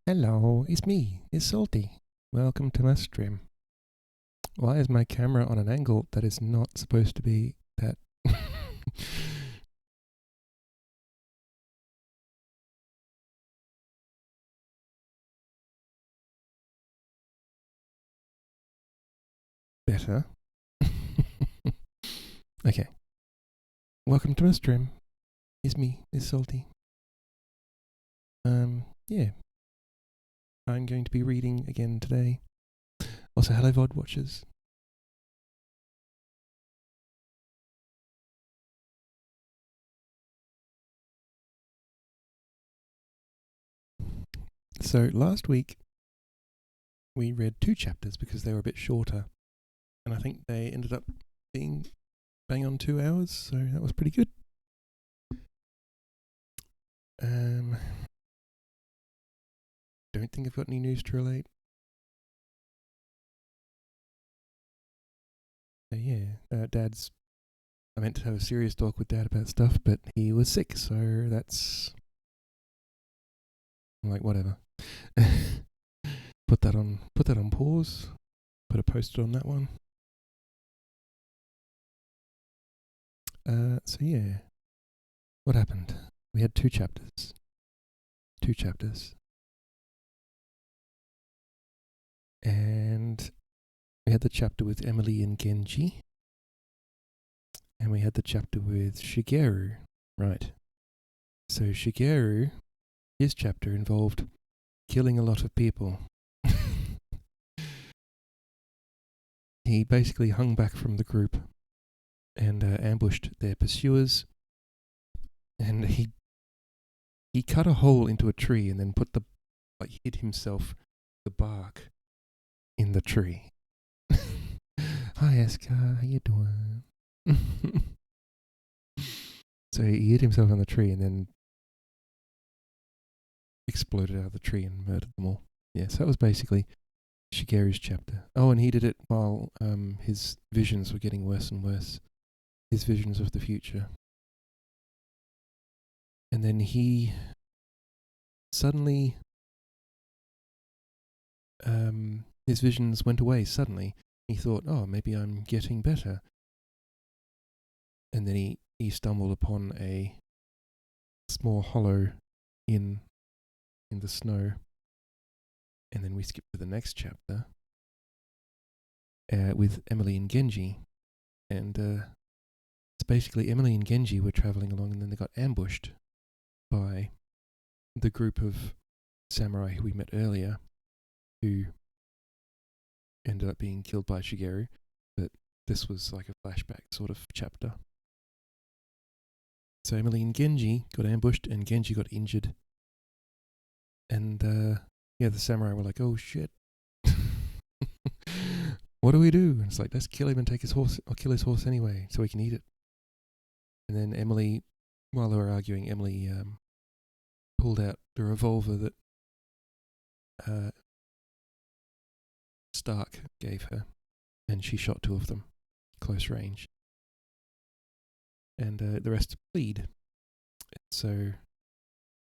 Hello, it's me, it's Salty. Welcome to my stream. Why is my camera on an angle that is not supposed to be that? Better. Okay. Welcome to my stream. It's me, it's Salty. Yeah. I'm going to be reading again today. Also, hello VOD watchers. So last week we read 2 chapters because they were a bit shorter, and I think they ended up being bang on 2 hours, so that was pretty good. Don't think I've got any news to relate. So yeah, Dad's. I meant to have a serious talk with Dad about stuff, but he was sick, so that's. I'm like, whatever. Put that on pause. Put a post-it on that one. So yeah, what happened? We had 2 chapters. 2 chapters. And we had the chapter with Emily and Genji. And we had the chapter with Shigeru. Right. So Shigeru, his chapter involved killing a lot of people. He basically hung back from the group and ambushed their pursuers. And he cut a hole into a tree and then hid himself the bark in the tree. Hi Eska, how you doing? So he hid himself on the tree and then exploded out of the tree and murdered them all. Yeah, so that was basically Shigeru's chapter. Oh, and he did it while his visions were getting worse and worse. His visions of the future. And then he suddenly his visions went away suddenly. He thought, oh, maybe I'm getting better. And then he stumbled upon a small hollow in the snow. And then we skip to the next chapter with Emily and Genji. And it's basically Emily and Genji were traveling along, and then they got ambushed by the group of samurai who we met earlier, who ended up being killed by Shigeru. But this was like a flashback sort of chapter. So Emily and Genji got ambushed, and Genji got injured. And the samurai were like, oh shit. What do we do? And it's like, let's kill him and take his horse, or kill his horse anyway, so we can eat it. And then Emily, while they were arguing, Emily pulled out the revolver that Stark gave her, and she shot 2 of them, close range. And the rest fled. So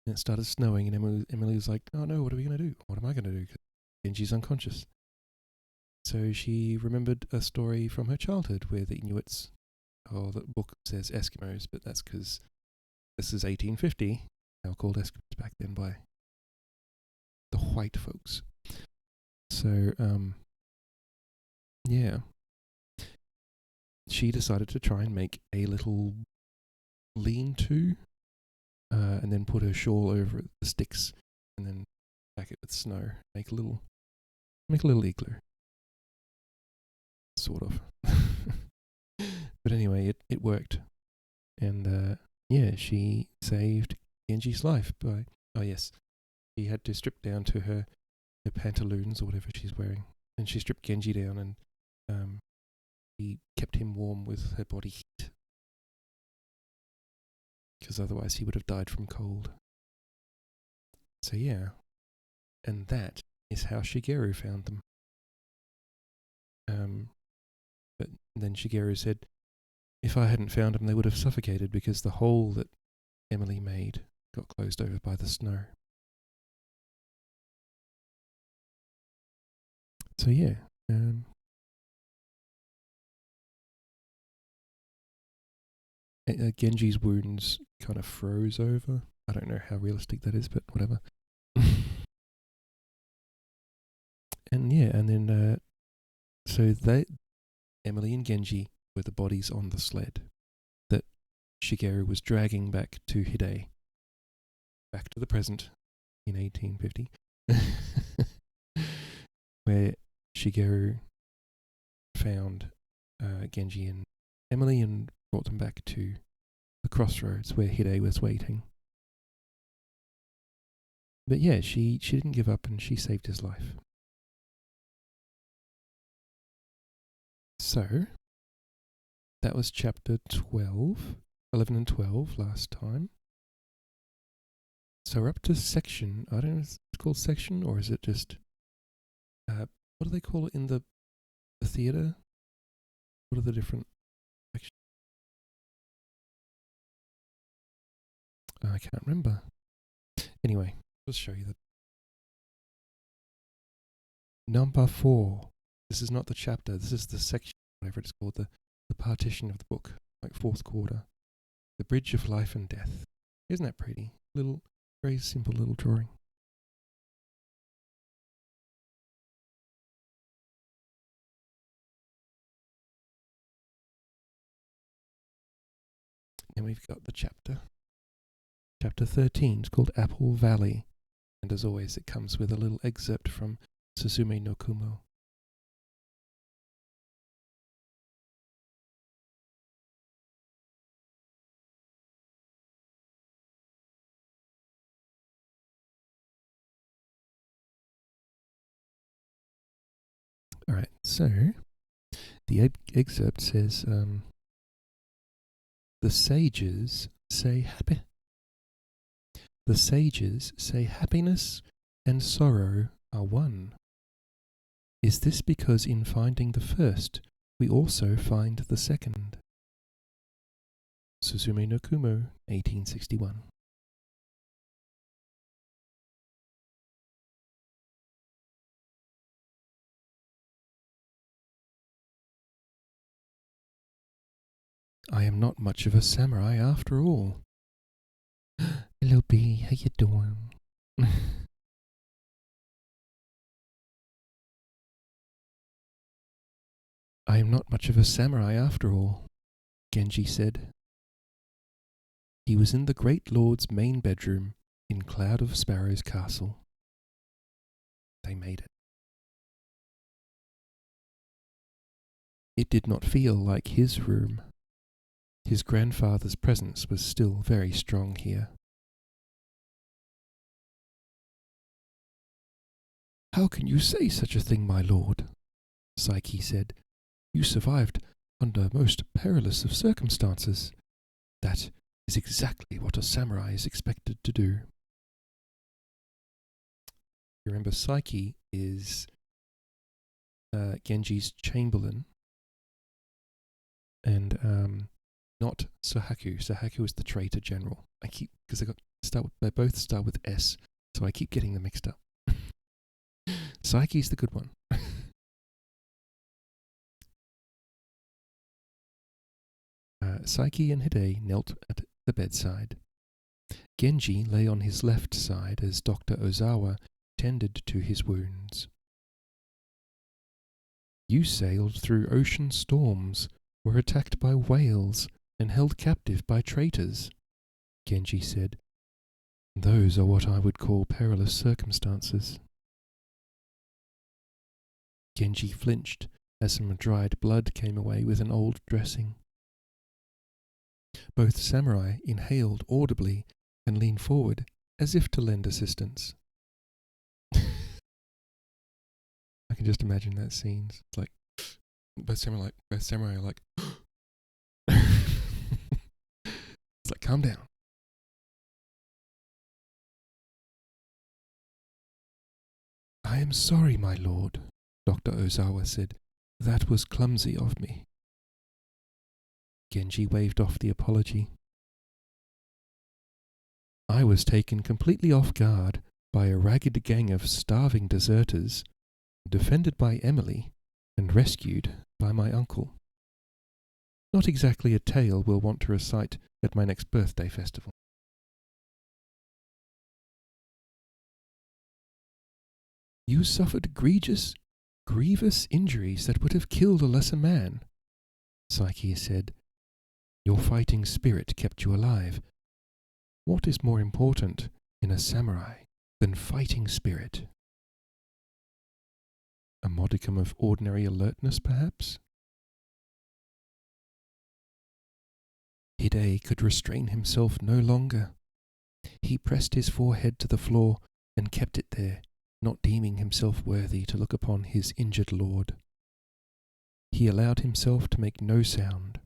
it started snowing, and Emily was like, oh no, what are we going to do? What am I going to do? Genji's unconscious. So she remembered a story from her childhood where the Inuits, the book says Eskimos, but that's because this is 1850. They were called Eskimos back then by the white folks. So, yeah. She decided to try and make a little lean-to, and then put her shawl over the sticks, and then pack it with snow. Make a little igloo. Sort of. But anyway, it worked. And she saved Genji's life by, she had to strip down to her pantaloons or whatever she's wearing. And she stripped Genji down, and she kept him warm with her body heat. Because otherwise he would have died from cold. So yeah. And that is how Shigeru found them. But then Shigeru said, if I hadn't found them, they would have suffocated because the hole that Emily made got closed over by the snow. So yeah, Genji's wounds kind of froze over. I don't know how realistic that is, but whatever. And yeah, and then so Emily and Genji were the bodies on the sled that Shigeru was dragging back to Hide, back to the present in 1850, where Shigeru found Genji and Emily and brought them back to the crossroads where Hide was waiting. But yeah, she didn't give up and she saved his life. So, that was chapter 12, 11 and 12 last time. So we're up to section, I don't know if it's called section or is it just, what do they call it in the theatre? What are the different sections? I can't remember. Anyway, I'll show you that. Number 4. This is not the chapter, this is the section, whatever it's called, the partition of the book, like fourth quarter. The Bridge of Life and Death. Isn't that pretty? Little, very simple little drawing. And we've got the chapter. Chapter 13 is called Apple Valley. And as always, it comes with a little excerpt from Suzume no Kumo. Alright, so the excerpt says, the sages say happiness and sorrow are one. Is this because in finding the first, we also find the second? Suzume no Kumo, 1861. I am not much of a samurai after all. Hello B, how you doing? I am not much of a samurai after all, Genji said. He was in the great lord's main bedroom in Cloud of Sparrows castle. They made it. It did not feel like his room. His grandfather's presence was still very strong here. How can you say such a thing, my lord? Psyche said. You survived under most perilous of circumstances. That is exactly what a samurai is expected to do. You remember, Psyche is Genji's chamberlain, and not Sahaku. Sahaku is the traitor general. Because they both start with S, so I keep getting them mixed up. Psyche's the good one. Psyche and Hide knelt at the bedside. Genji lay on his left side as Dr. Ozawa tended to his wounds. You sailed through ocean storms, were attacked by whales, and held captive by traitors, Genji said. Those are what I would call perilous circumstances. Genji flinched as some dried blood came away with an old dressing. Both samurai inhaled audibly and leaned forward as if to lend assistance. I can just imagine that scene. It's like both samurai are like it's like, calm down. I am sorry, my lord, Dr. Ozawa said. That was clumsy of me. Genji waved off the apology. I was taken completely off guard by a ragged gang of starving deserters defended by Emily, and rescued by my uncle. Not exactly a tale we'll want to recite at my next birthday festival. You suffered grievous injuries that would have killed a lesser man, Psyche said. Your fighting spirit kept you alive. What is more important in a samurai than fighting spirit? A modicum of ordinary alertness, perhaps? Hide could restrain himself no longer. He pressed his forehead to the floor and kept it there, not deeming himself worthy to look upon his injured lord. He allowed himself to make no sound.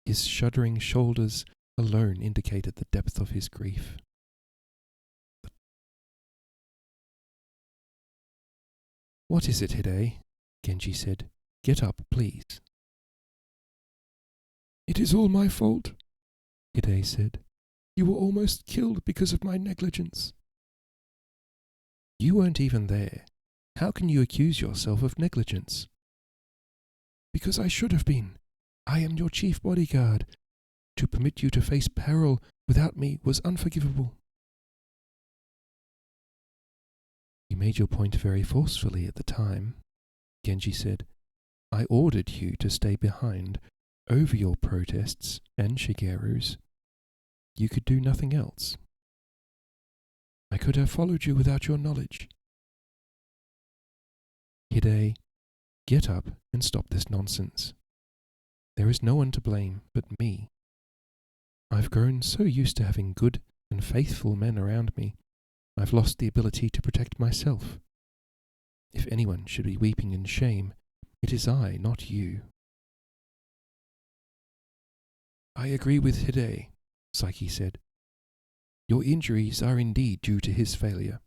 His shuddering shoulders alone indicated the depth of his grief. What is it, Hide? Genji said. Get up, please. It is all my fault, Hide said. You were almost killed because of my negligence. You weren't even there. How can you accuse yourself of negligence? Because I should have been. I am your chief bodyguard. To permit you to face peril without me was unforgivable. You made your point very forcefully at the time, Genji said. I ordered you to stay behind, over your protests and Shigeru's. You could do nothing else. I could have followed you without your knowledge. Hide, get up and stop this nonsense. There is no one to blame but me. I've grown so used to having good and faithful men around me, I've lost the ability to protect myself. If anyone should be weeping in shame, it is I, not you. I agree with Hide, Psyche said. Your injuries are indeed due to his failure.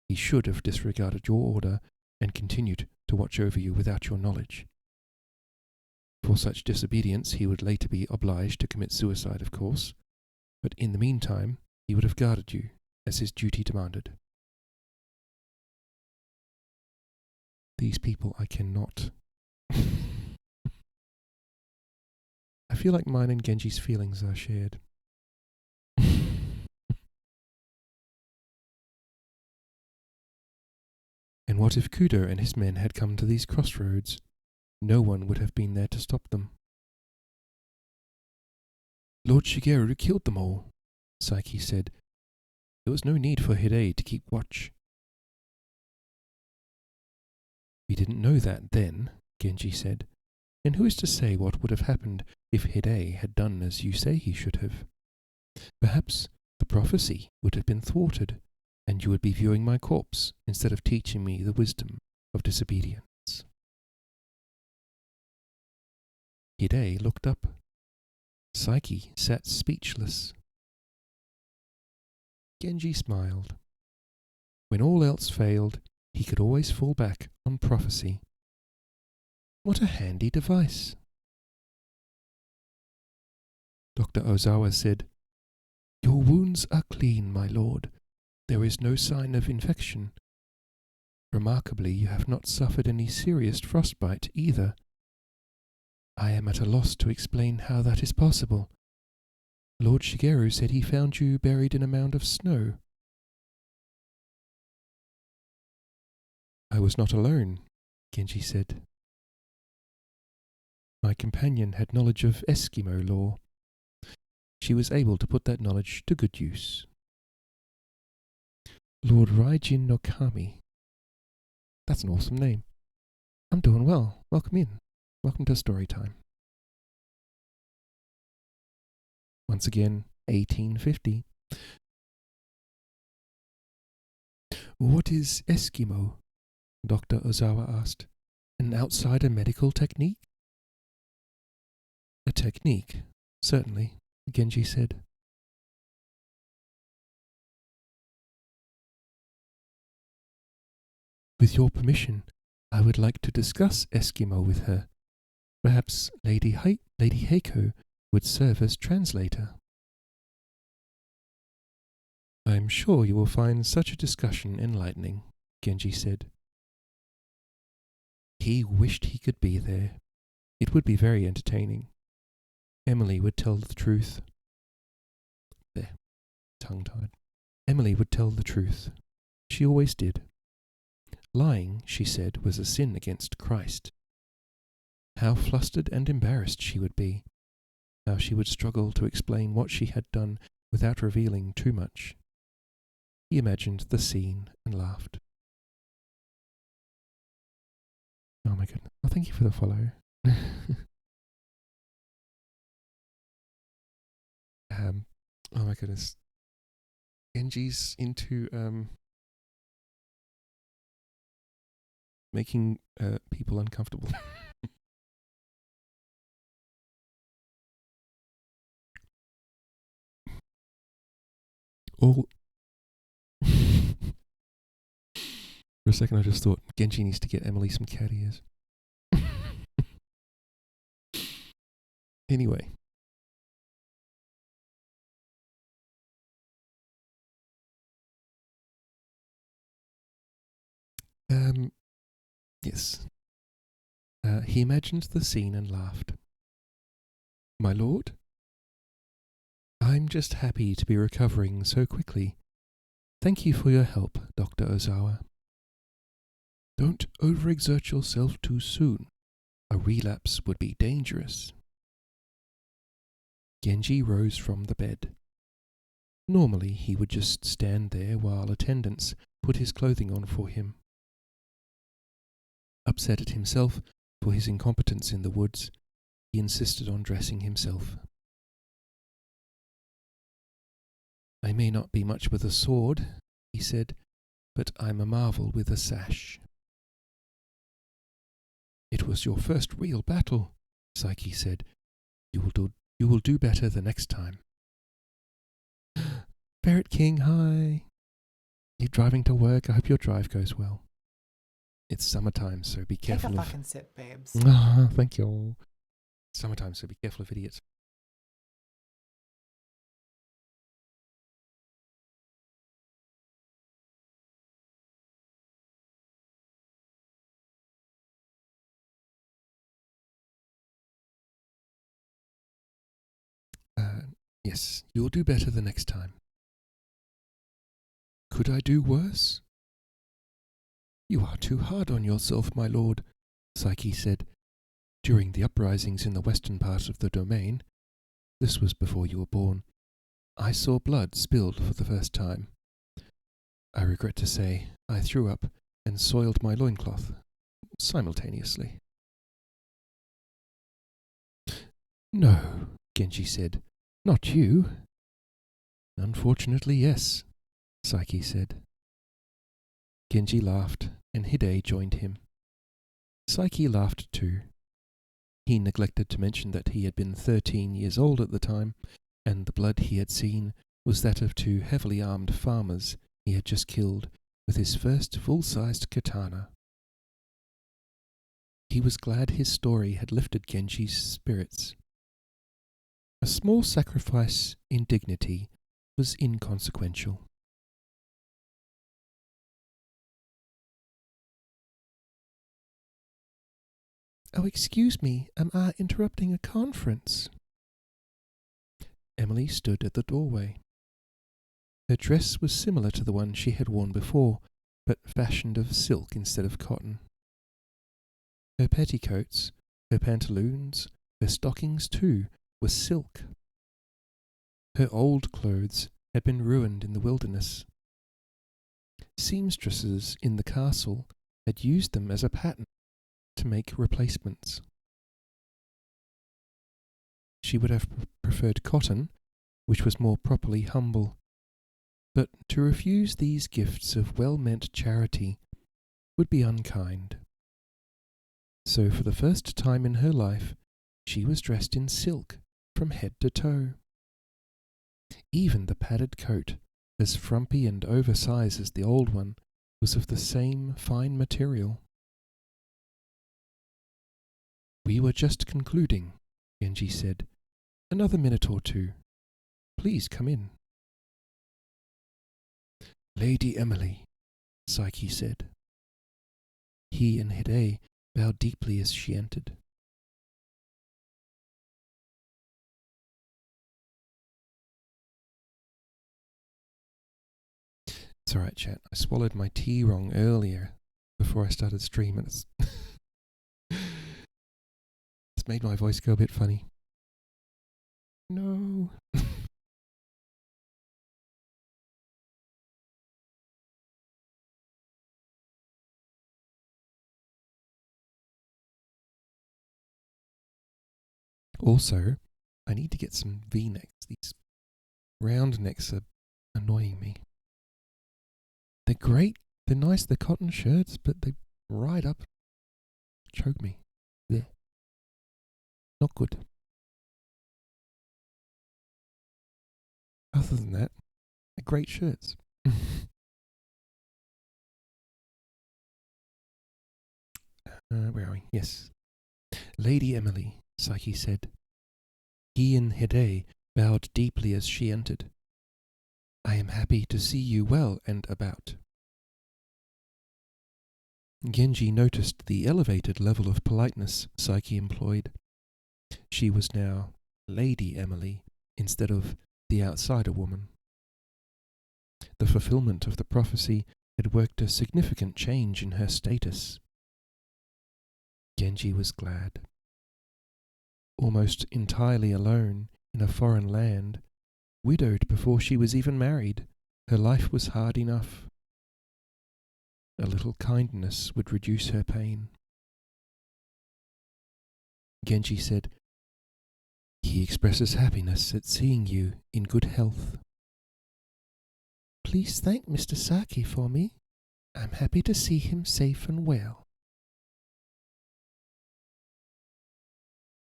He should have disregarded your order and continued to watch over you without your knowledge. For such disobedience he would later be obliged to commit suicide, of course, but in the meantime he would have guarded you, as his duty demanded. These people I cannot. I feel like mine and Genji's feelings are shared. And what if Kudo and his men had come to these crossroads? No one would have been there to stop them. Lord Shigeru killed them all, Psyche said. There was no need for Hide to keep watch. We didn't know that then, Genji said. And who is to say what would have happened if Hide had done as you say he should have? Perhaps the prophecy would have been thwarted, and you would be viewing my corpse instead of teaching me the wisdom of disobedience. Hide looked up. Psyche sat speechless. Genji smiled. When all else failed, he could always fall back on prophecy. What a handy device. Dr. Ozawa said, Your wounds are clean, my lord. There is no sign of infection. Remarkably, you have not suffered any serious frostbite either. I am at a loss to explain how that is possible. Lord Shigeru said he found you buried in a mound of snow. I was not alone, Genji said. My companion had knowledge of Eskimo lore. She was able to put that knowledge to good use. Lord Raijin no Kami. That's an awesome name. I'm doing well. Welcome in. Welcome to story time. Once again, 1850. What is Eskimo? Dr. Ozawa asked. An outsider medical technique? A technique, certainly, Genji said. With your permission, I would like to discuss Eskimo with her. Perhaps Lady Heiko would serve as translator. I am sure you will find such a discussion enlightening, Genji said. He wished he could be there. It would be very entertaining. Emily would tell the truth. There, tongue-tied. Emily would tell the truth. She always did. Lying, she said, was a sin against Christ. How flustered and embarrassed she would be. How she would struggle to explain what she had done without revealing too much. He imagined the scene and laughed. Oh my goodness. Oh, thank you for the follow. Oh my goodness. Genji's into making people uncomfortable. All for a second I just thought Genji needs to get Emily some cat ears. Anyway. Yes. He imagined the scene and laughed. My lord? I'm just happy to be recovering so quickly. Thank you for your help, Dr. Ozawa. Don't overexert yourself too soon. A relapse would be dangerous. Genji rose from the bed. Normally he would just stand there while attendants put his clothing on for him. Upset at himself for his incompetence in the woods, he insisted on dressing himself. I may not be much with a sword, he said, but I'm a marvel with a sash. It was your first real battle, Psyche said. You will do better the next time. Ferret King, hi. You driving to work? I hope your drive goes well. It's summertime, so be careful. Take a fucking sip, babes. Ah, thank you. Summertime, so be careful of idiots. Yes, you'll do better the next time. Could I do worse? You are too hard on yourself, my lord, Psyche said. During the uprisings in the western part of the domain, this was before you were born, I saw blood spilled for the first time. I regret to say I threw up and soiled my loincloth simultaneously. No, Genji said. Not you. Unfortunately, yes, Psyche said. Genji laughed, and Hide joined him. Psyche laughed too. He neglected to mention that he had been 13 years old at the time, and the blood he had seen was that of two heavily armed farmers he had just killed with his first full-sized katana. He was glad his story had lifted Genji's spirits. A small sacrifice in dignity was inconsequential. Oh, excuse me, am I interrupting a conference? Emily stood at the doorway. Her dress was similar to the one she had worn before, but fashioned of silk instead of cotton. Her petticoats, her pantaloons, her stockings too, were silk. Her old clothes had been ruined in the wilderness. Seamstresses in the castle had used them as a pattern to make replacements. She would have preferred cotton, which was more properly humble, but to refuse these gifts of well-meant charity would be unkind. So for the first time in her life, she was dressed in silk from head to toe. Even the padded coat, as frumpy and oversized as the old one, was of the same fine material. We were just concluding, Genji said. Another minute or two. Please come in. Lady Emily, Psyche said. He and Hide bowed deeply as she entered. It's alright, chat. I swallowed my tea wrong earlier before I started streaming. It's made my voice go a bit funny. No. Also, I need to get some V-necks. These round necks are annoying me. They're great. They're nice. They're cotton shirts, but they ride up, choke me. Yeah. Not good. Other than that, they're great shirts. Where are we? Yes. Lady Emily, Psyche said. He and Hide bowed deeply as she entered. I am happy to see you well and about. Genji noticed the elevated level of politeness Psyche employed. She was now Lady Emily instead of the outsider woman. The fulfillment of the prophecy had worked a significant change in her status. Genji was glad. Almost entirely alone in a foreign land, widowed before she was even married, her life was hard enough. A little kindness would reduce her pain. Genji said, He expresses happiness at seeing you in good health. Please thank Mr. Saki for me. I'm happy to see him safe and well.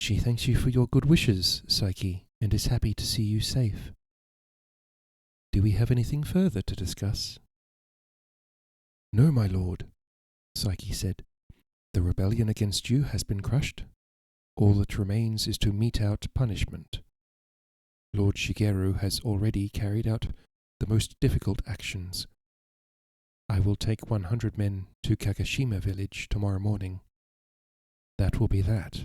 She thanks you for your good wishes, Psyche, and is happy to see you safe. Do we have anything further to discuss? No, my lord, Psyche said. The rebellion against you has been crushed. All that remains is to mete out punishment. Lord Shigeru has already carried out the most difficult actions. I will take 100 men to Kagashima village tomorrow morning. That will be that.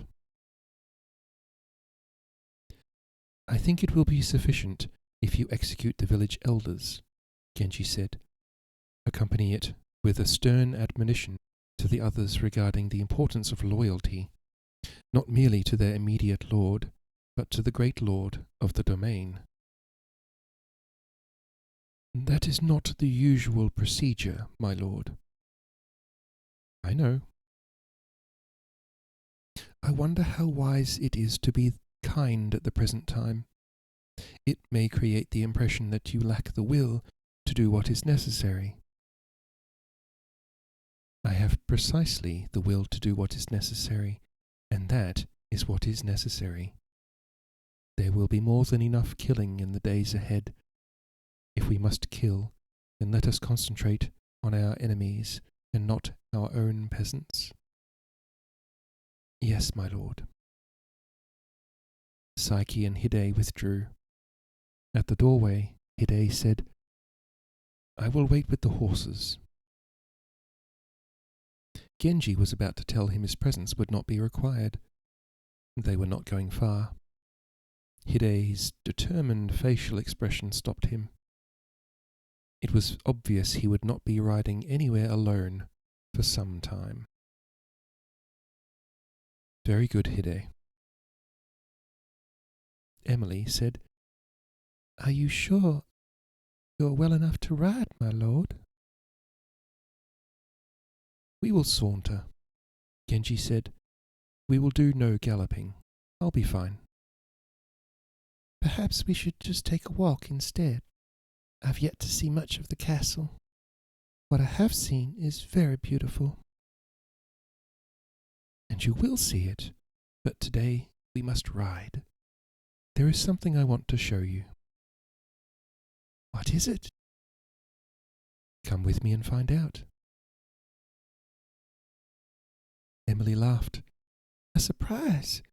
I think it will be sufficient if you execute the village elders, Genji said. Accompany it with a stern admonition to the others regarding the importance of loyalty, not merely to their immediate lord, but to the great lord of the domain. That is not the usual procedure, my lord. I know. I wonder how wise it is to be kind at the present time. It may create the impression that you lack the will to do what is necessary. I have precisely the will to do what is necessary, and that is what is necessary. There will be more than enough killing in the days ahead. If we must kill, then let us concentrate on our enemies and not our own peasants. Yes, my lord. Psyche and Hide withdrew. At the doorway, Hide said, I will wait with the horses. Genji was about to tell him his presence would not be required. They were not going far. Hide's determined facial expression stopped him. It was obvious he would not be riding anywhere alone for some time. Very good, Hide. Emily said, Are you sure you're well enough to ride, my lord? We will saunter, Genji said. We will do no galloping. I'll be fine. Perhaps we should just take a walk instead. I've yet to see much of the castle. What I have seen is very beautiful. And you will see it, but today we must ride. There is something I want to show you. What is it? Come with me and find out. Emily laughed. A surprise.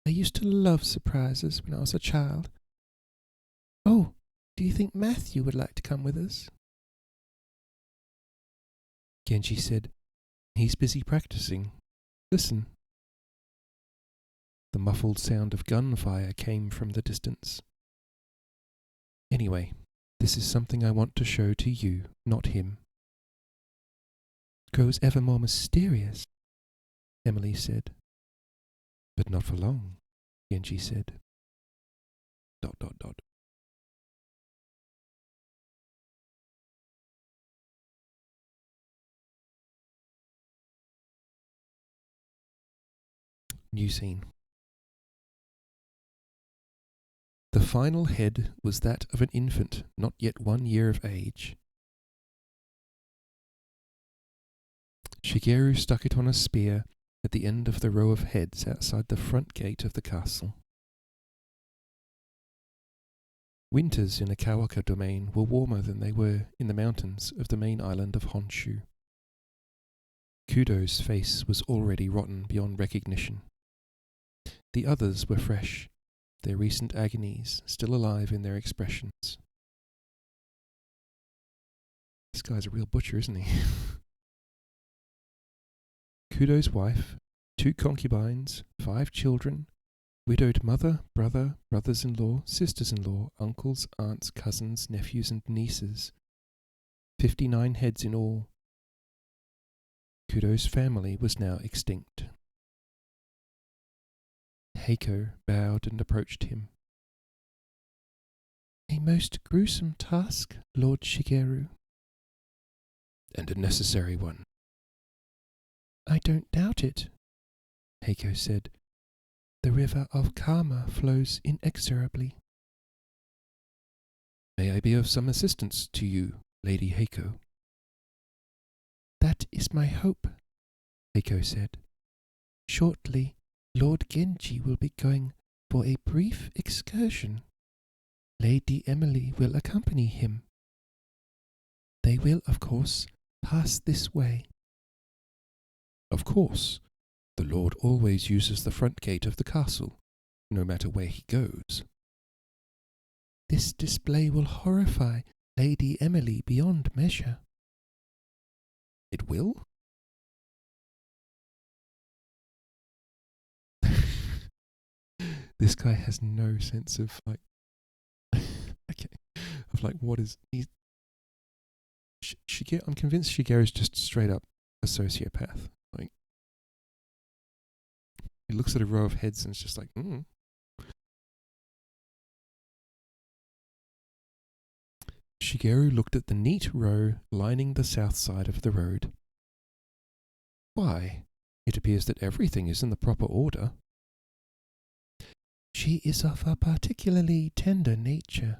I used to love surprises when I was a child. Oh, do you think Matthew would like to come with us? Genji said, He's busy practicing. Listen. The muffled sound of gunfire came from the distance. Anyway, this is something I want to show to you, not him. Grows ever more mysterious, Emily said. But not for long, Genji said. ... New scene. The final head was that of an infant not yet 1 year of age. Shigeru stuck it on a spear at the end of the row of heads outside the front gate of the castle. Winters in the Kawaka domain were warmer than they were in the mountains of the main island of Honshu. Kudo's face was already rotten beyond recognition. The others were fresh, their recent agonies still alive in their expressions. This guy's a real butcher, isn't he? Kudo's wife, 2 concubines, 5 children, widowed mother, brother, brothers-in-law, sisters-in-law, uncles, aunts, cousins, nephews and nieces. 59 heads in all. Kudo's family was now extinct. Heiko bowed and approached him. A most gruesome task, Lord Shigeru. And a necessary one. I don't doubt it, Heiko said. The river of karma flows inexorably. May I be of some assistance to you, Lady Heiko? That is my hope, Heiko said. Shortly, Lord Genji will be going for a brief excursion. Lady Emily will accompany him. They will, of course, pass this way. Of course. The Lord always uses the front gate of the castle, no matter where he goes. This display will horrify Lady Emily beyond measure. It will? This guy has no sense of, like, okay, of, like, what is, I'm convinced Shigeru's just straight up a sociopath. Like, he looks at a row of heads and it's just like, Shigeru looked at the neat row lining the south side of the road. Why, it appears that everything is in the proper order. She is of a particularly tender nature,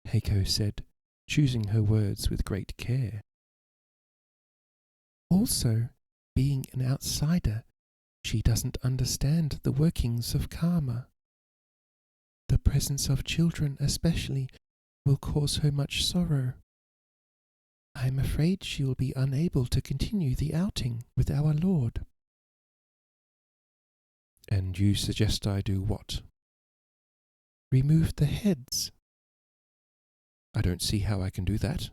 Heiko said, choosing her words with great care. Also, being an outsider, she doesn't understand the workings of karma. The presence of children especially will cause her much sorrow. I am afraid she will be unable to continue the outing with our Lord. And you suggest I do what? Remove the heads. I don't see how I can do that.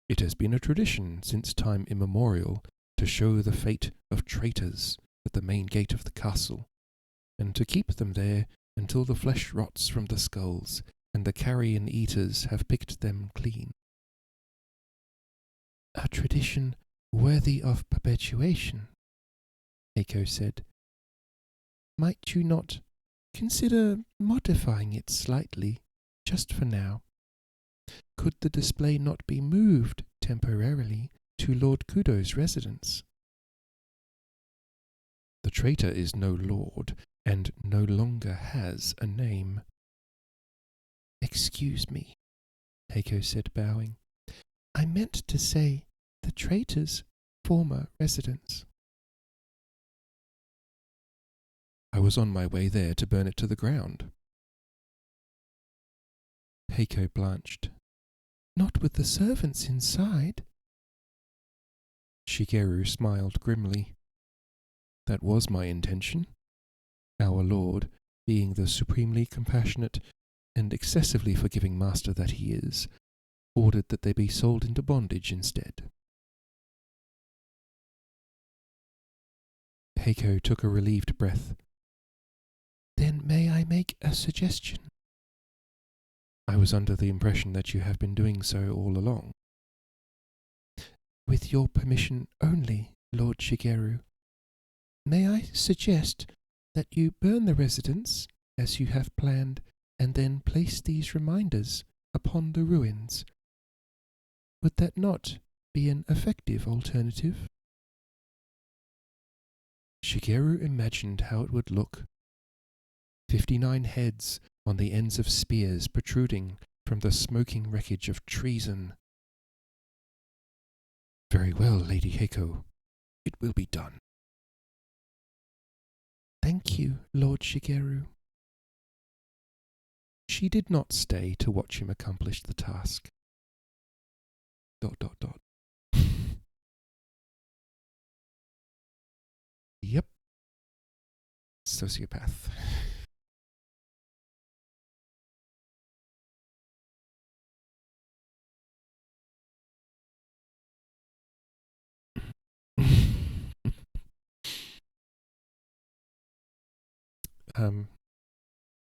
It has been a tradition since time immemorial to show the fate of traitors at the main gate of the castle, and to keep them there until the flesh rots from the skulls and the carrion eaters have picked them clean. A tradition worthy of perpetuation, Heiko said. Might you not consider modifying it slightly, just for now? Could the display not be moved temporarily to Lord Kudo's residence? The traitor is no lord, and no longer has a name. Excuse me, Heiko said, bowing. I meant to say the traitor's former residence. I was on my way there to burn it to the ground. Heiko blanched. Not with the servants inside. Shigeru smiled grimly. That was my intention. Our Lord, being the supremely compassionate and excessively forgiving master that he is, ordered that they be sold into bondage instead. Heiko took a relieved breath. Then may I make a suggestion? I was under the impression that you have been doing so all along. With your permission only, Lord Shigeru, may I suggest that you burn the residence, as you have planned, and then place these reminders upon the ruins? Would that not be an effective alternative? Shigeru imagined how it would look. 59 heads on the ends of spears protruding from the smoking wreckage of treason. Very well, Lady Heiko. It will be done. Thank you, Lord Shigeru. She did not stay to watch him accomplish the task. ... Yep. Sociopath.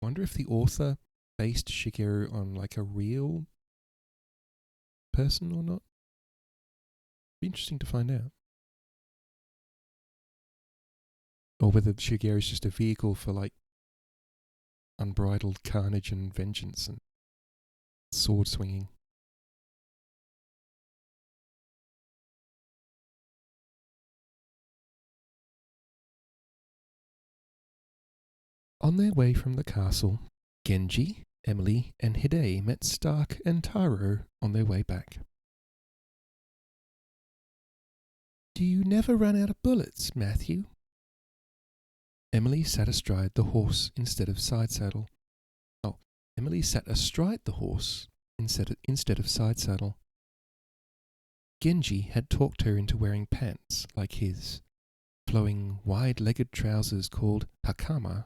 Wonder if the author based Shigeru on like a real person or not. Be interesting to find out. Or whether Shigeru is just a vehicle for like unbridled carnage and vengeance and sword swinging. On their way from the castle, Genji, Emily, and Hide met Stark and Taro on their way back. Do you never run out of bullets, Matthew? Emily sat astride the horse instead of side saddle. Oh, Emily sat astride the horse instead of side saddle. Genji had talked her into wearing pants like his, flowing wide-legged trousers called hakama.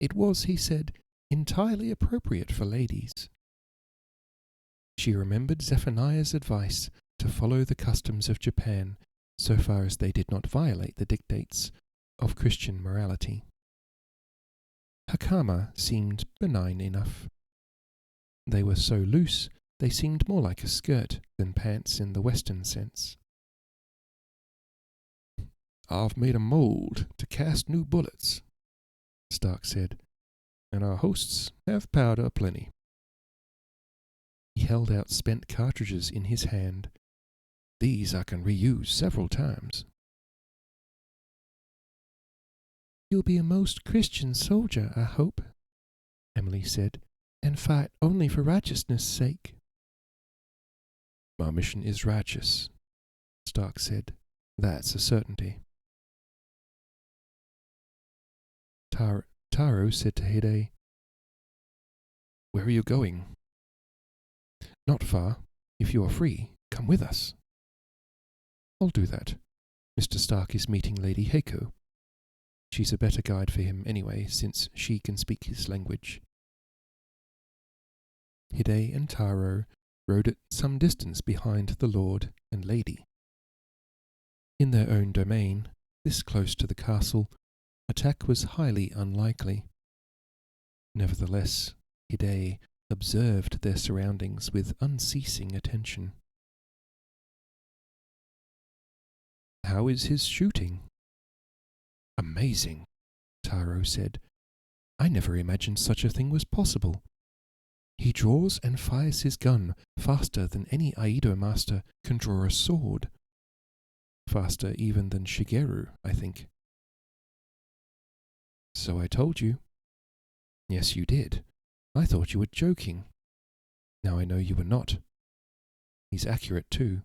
It was, he said, entirely appropriate for ladies. She remembered Zephaniah's advice to follow the customs of Japan so far as they did not violate the dictates of Christian morality. Hakama seemed benign enough. They were so loose they seemed more like a skirt than pants in the Western sense. I've made a mold to cast new bullets, Stark said, and our hosts have powder aplenty. He held out spent cartridges in his hand. These I can reuse several times. You'll be a most Christian soldier, I hope, Emily said, and fight only for righteousness' sake. My mission is righteous, Stark said. That's a certainty. Taro said to Hide, Where are you going? Not far. If you are free, come with us. I'll do that. Mr. Stark is meeting Lady Heiko. She's a better guide for him anyway, since she can speak his language. Hide and Taro rode at some distance behind the Lord and Lady. In their own domain, this close to the castle, attack was highly unlikely. Nevertheless, Hide observed their surroundings with unceasing attention. How is his shooting? Amazing, Taro said. I never imagined such a thing was possible. He draws and fires his gun faster than any Aido master can draw a sword. Faster even than Shigeru, I think. So I told you. Yes, you did. I thought you were joking. Now I know you were not. He's accurate too.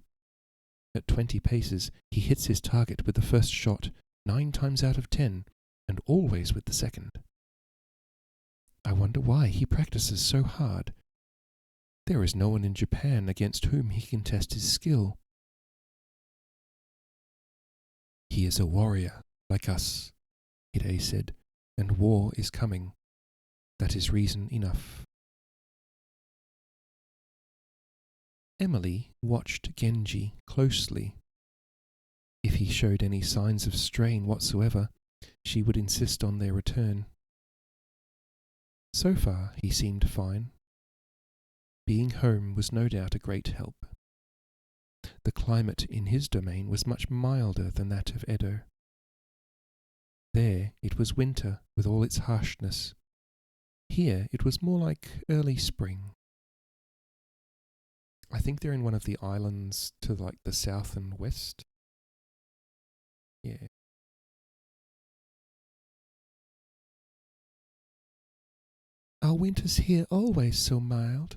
At 20 paces, he hits his target with the first shot 9 times out of 10, and always with the second. I wonder why he practices so hard. There is no one in Japan against whom he can test his skill. He is a warrior, like us, Hide said, and war is coming. That is reason enough. Emily watched Genji closely. If he showed any signs of strain whatsoever, she would insist on their return. So far, he seemed fine. Being home was no doubt a great help. The climate in his domain was much milder than that of Edo. There it was winter with all its harshness. Here it was more like early spring. I think they're in one of the islands to like the south and west. Yeah. Are winters here always so mild?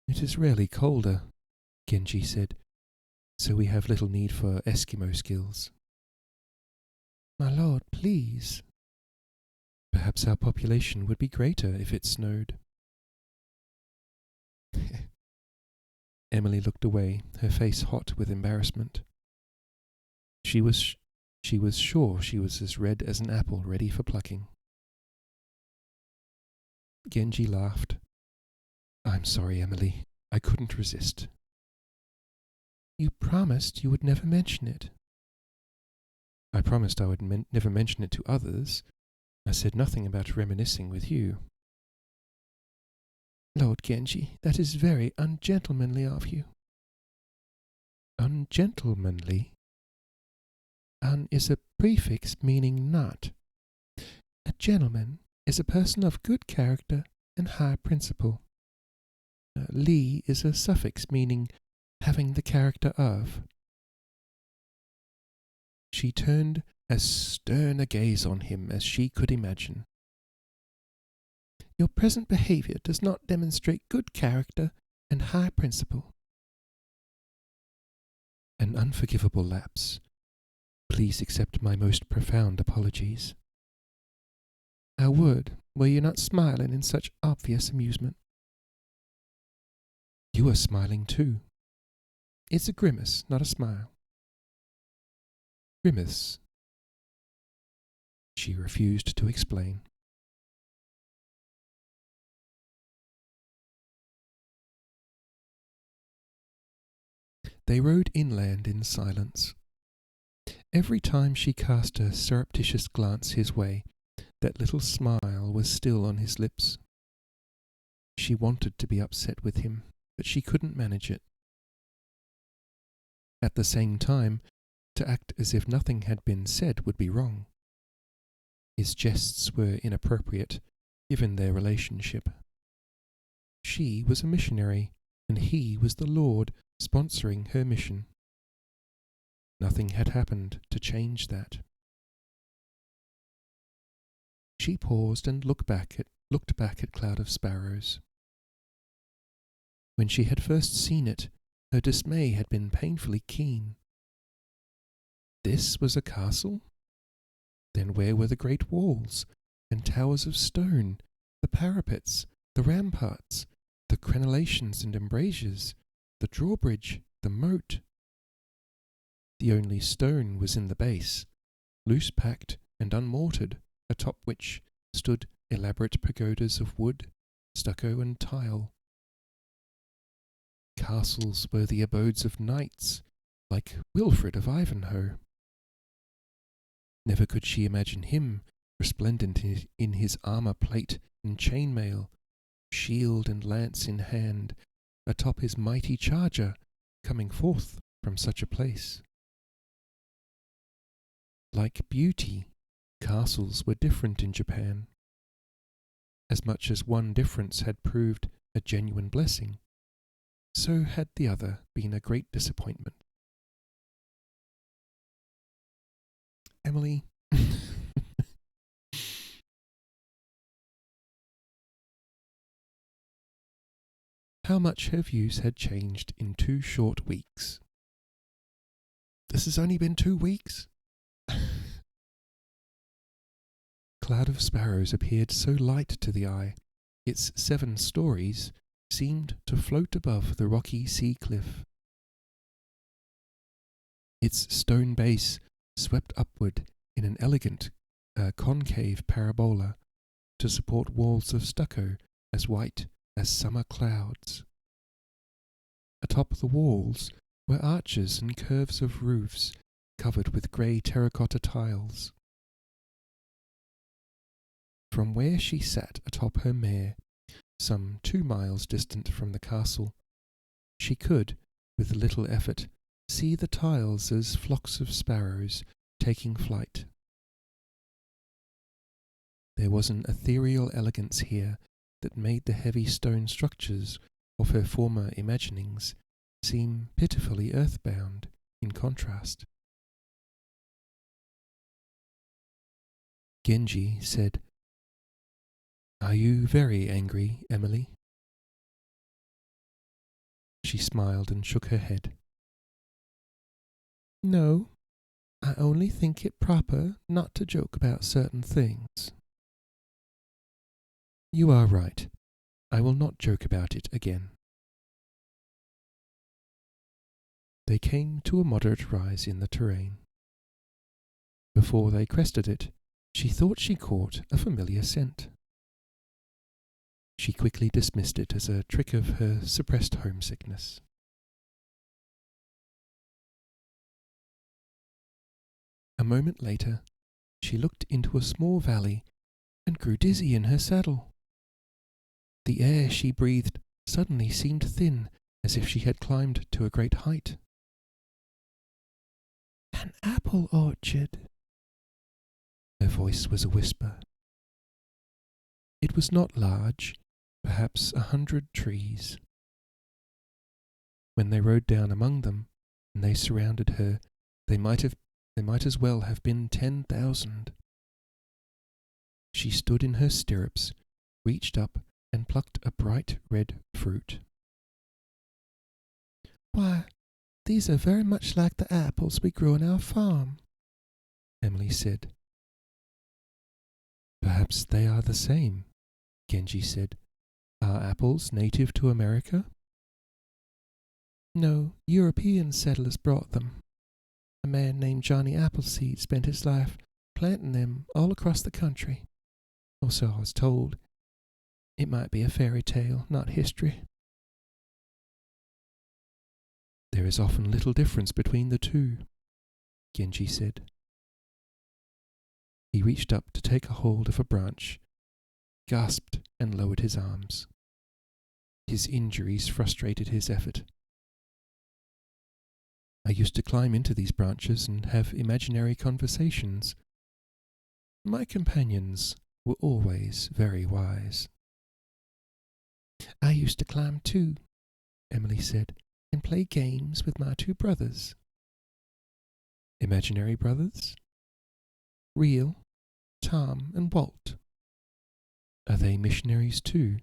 It is rarely colder, Genji said, so we have little need for Eskimo skills. My lord, please. Perhaps our population would be greater if it snowed. Emily looked away, her face hot with embarrassment. She was sure she was as red as an apple ready for plucking. Genji laughed. I'm sorry, Emily. I couldn't resist. You promised you would never mention it. I promised I would never mention it to others. I said nothing about reminiscing with you. Lord Genji, that is very ungentlemanly of you. Ungentlemanly? An is a prefix meaning not. A gentleman is a person of good character and high principle. Li is a suffix meaning having the character of. She turned as stern a gaze on him as she could imagine. Your present behaviour does not demonstrate good character and high principle. An unforgivable lapse. Please accept my most profound apologies. I would, were you not smiling in such obvious amusement. You are smiling too. It's a grimace, not a smile. Grimace. She refused to explain. They rode inland in silence. Every time she cast a surreptitious glance his way, that little smile was still on his lips. She wanted to be upset with him, but she couldn't manage it. At the same time, to act as if nothing had been said would be wrong. His jests were inappropriate, given their relationship. She was a missionary, and he was the Lord sponsoring her mission. Nothing had happened to change that. She paused and looked back at Cloud of Sparrows. When she had first seen it, her dismay had been painfully keen. This was a castle? Then where were the great walls and towers of stone, the parapets, the ramparts, the crenellations and embrasures, the drawbridge, the moat? The only stone was in the base, loose packed and unmortared, atop which stood elaborate pagodas of wood, stucco and tile. Castles were the abodes of knights, like Wilfred of Ivanhoe. Never could she imagine him, resplendent in his armour plate and chainmail, shield and lance in hand, atop his mighty charger, coming forth from such a place. Like beauty, castles were different in Japan. As much as one difference had proved a genuine blessing, so had the other been a great disappointment. Emily, how much her views had changed in 2 short weeks. This has only been 2 weeks? Cloud of Sparrows appeared so light to the eye, its 7 stories seemed to float above the rocky sea cliff. Its stone base swept upward in an elegant concave parabola to support walls of stucco as white as summer clouds. Atop the walls were arches and curves of roofs covered with grey terracotta tiles. From where she sat atop her mare, some 2 miles distant from the castle, she could, with little effort, see the tiles as flocks of sparrows taking flight. There was an ethereal elegance here that made the heavy stone structures of her former imaginings seem pitifully earthbound in contrast. Genji said, "Are you very angry, Emily?" She smiled and shook her head. "No, I only think it proper not to joke about certain things." "You are right. I will not joke about it again." They came to a moderate rise in the terrain. Before they crested it, she thought she caught a familiar scent. She quickly dismissed it as a trick of her suppressed homesickness. A moment later, she looked into a small valley and grew dizzy in her saddle. The air she breathed suddenly seemed thin, as if she had climbed to a great height. "An apple orchard." Her voice was a whisper. It was not large, perhaps 100 trees. When they rode down among them, and they surrounded her, they might as well have been 10,000. She stood in her stirrups, reached up, and plucked a bright red fruit. "Why, these are very much like the apples we grew on our farm," Emily said. "Perhaps they are the same," Genji said. "Are apples native to America?" "No, European settlers brought them. A man named Johnny Appleseed spent his life planting them all across the country. Or so I was told. It might be a fairy tale, not history." "There is often little difference between the two," Genji said. He reached up to take a hold of a branch, gasped and lowered his arms. His injuries frustrated his effort. "I used to climb into these branches and have imaginary conversations. My companions were always very wise." "I used to climb too," Emily said, "and play games with my 2 brothers." "Imaginary brothers?" "Real, Tom and Walt." "Are they missionaries too?"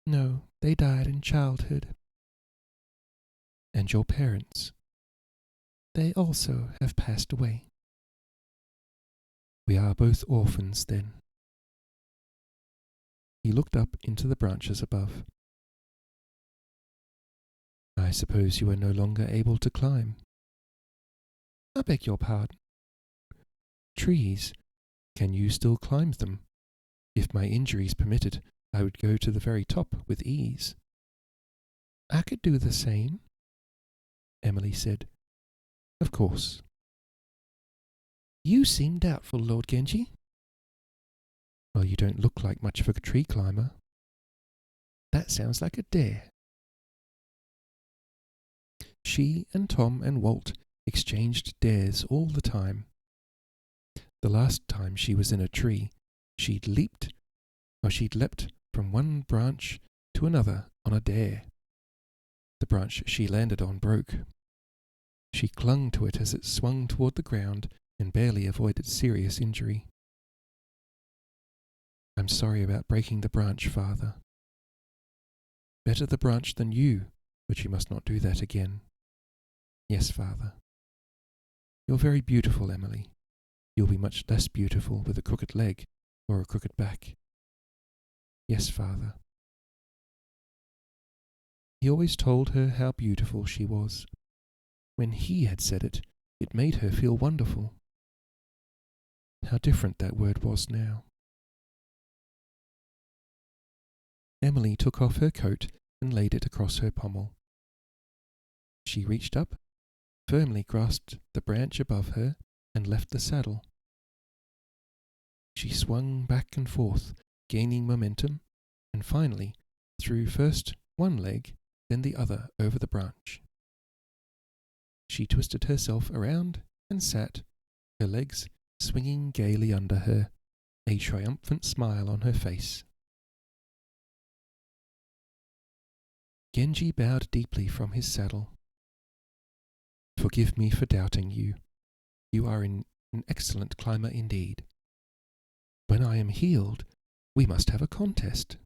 "No, they died in childhood." "And your parents?" "They also have passed away." "We are both orphans, then." He looked up into the branches above. "I suppose you are no longer able to climb." "I beg your pardon." "Trees. Can you still climb them? If my injuries permitted, I would go to the very top with ease." "I could do the same," Emily said. "Of course." "You seem doubtful, Lord Genji." "Well, you don't look like much of a tree climber." "That sounds like a dare." She and Tom and Walt exchanged dares all the time. The last time she was in a tree, she'd leapt from one branch to another on a dare. The branch she landed on broke. She clung to it as it swung toward the ground and barely avoided serious injury. "I'm sorry about breaking the branch, Father." "Better the branch than you, but you must not do that again." "Yes, Father." "You're very beautiful, Emily. You'll be much less beautiful with a crooked leg or a crooked back." "Yes, Father." He always told her how beautiful she was. When he had said it, it made her feel wonderful. How different that word was now. Emily took off her coat and laid it across her pommel. She reached up, firmly grasped the branch above her, and left the saddle. She swung back and forth, gaining momentum, and finally threw first one leg, then the other over the branch. She twisted herself around and sat, her legs swinging gaily under her, a triumphant smile on her face. Genji bowed deeply from his saddle. "Forgive me for doubting you. You are an excellent climber indeed. When I am healed, we must have a contest."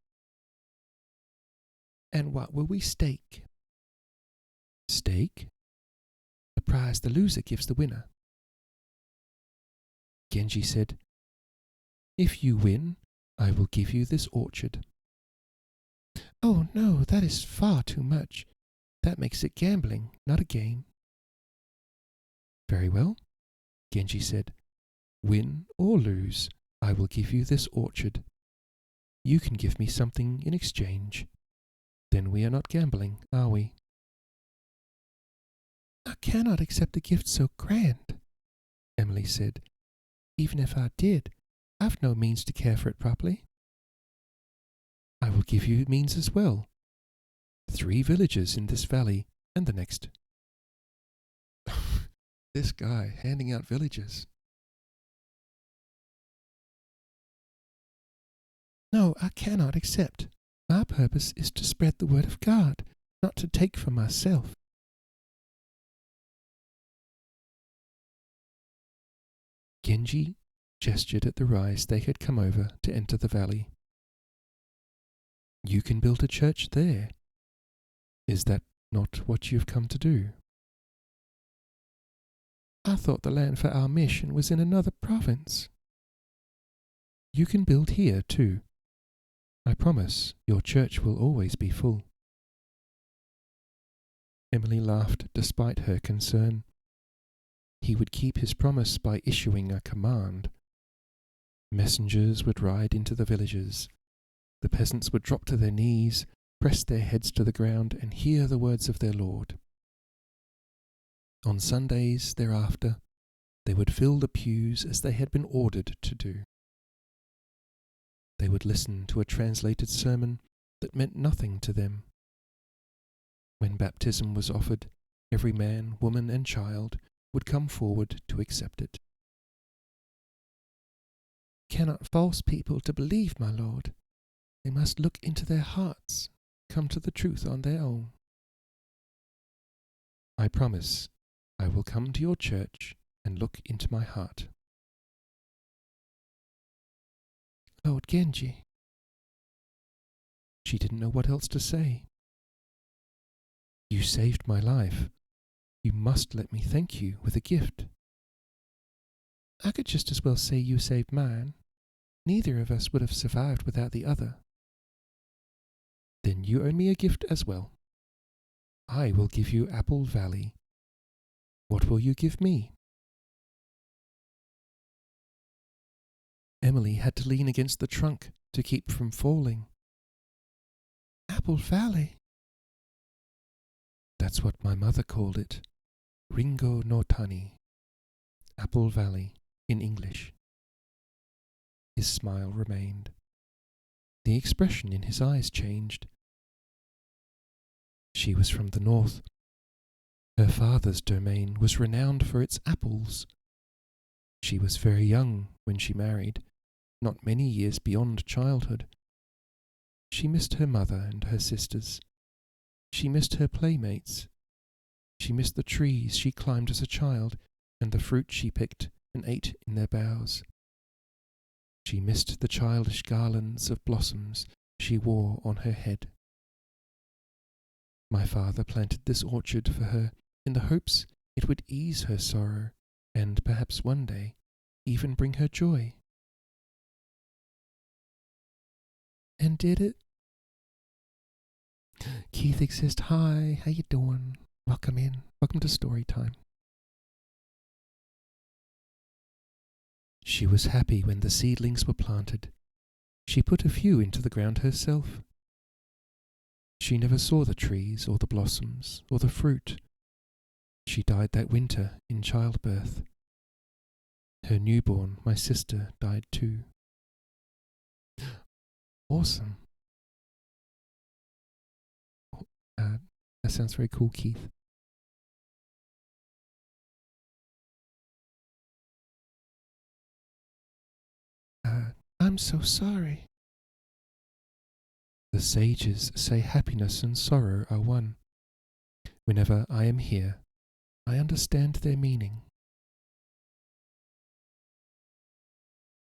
"And what will we stake?" "Stake? The prize the loser gives the winner." Genji said, "If you win, I will give you this orchard." "Oh no, that is far too much. That makes it gambling, not a game." "Very well," Genji said. "Win or lose, I will give you this orchard. You can give me something in exchange. Then we are not gambling, are we?" "I cannot accept a gift so grand," Emily said. "Even if I did, I've no means to care for it properly." "I will give you means as well. 3 villages in this valley and the next." This guy handing out villages. "No, I cannot accept. My purpose is to spread the word of God, not to take for myself." Genji gestured at the rise they had come over to enter the valley. "You can build a church there. Is that not what you have come to do?" "I thought the land for our mission was in another province." "You can build here too. I promise your church will always be full." Emily laughed despite her concern. He would keep his promise by issuing a command. Messengers would ride into the villages. The peasants would drop to their knees, press their heads to the ground, and hear the words of their Lord. On Sundays thereafter, they would fill the pews as they had been ordered to do. They would listen to a translated sermon that meant nothing to them. When baptism was offered, every man, woman, and child would come forward to accept it. "Cannot force people to believe, my Lord. They must look into their hearts, come to the truth on their own." "I promise I will come to your church and look into my heart." "Lord Genji." She didn't know what else to say. "You saved my life. You must let me thank you with a gift." "I could just as well say you saved mine. Neither of us would have survived without the other." "Then you owe me a gift as well. I will give you Apple Valley. What will you give me?" Emily had to lean against the trunk to keep from falling. "Apple Valley." "That's what my mother called it. Ringo no Tani. Apple Valley in English." His smile remained. The expression in his eyes changed. She was from the north. Her father's domain was renowned for its apples. She was very young when she married, not many years beyond childhood. She missed her mother and her sisters. She missed her playmates. She missed the trees she climbed as a child and the fruit she picked and ate in their boughs. She missed the childish garlands of blossoms she wore on her head. My father planted this orchard for her in the hopes it would ease her sorrow and perhaps one day even bring her joy. And did it? Keith exists. Hi, how you doing? Welcome in. Welcome to story time. She was happy when the seedlings were planted. She put a few into the ground herself. She never saw the trees or the blossoms or the fruit She died that winter in childbirth. Her newborn, my sister, died too. Awesome. That sounds very cool, Keith. I'm so sorry. The sages say happiness and sorrow are one. Whenever I am here, I understand their meaning.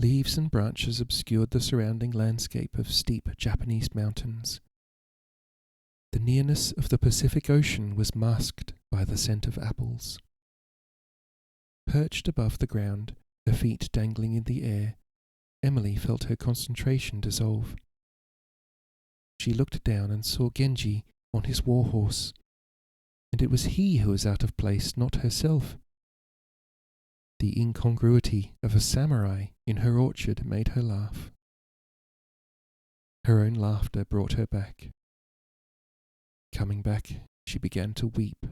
Leaves and branches obscured the surrounding landscape of steep Japanese mountains. The nearness of the Pacific Ocean was masked by the scent of apples. Perched above the ground, her feet dangling in the air, Emily felt her concentration dissolve. She looked down and saw Genji on his war horse, and it was he who was out of place, not herself. The incongruity of a samurai in her orchard made her laugh. Her own laughter brought her back. Coming back, she began to weep.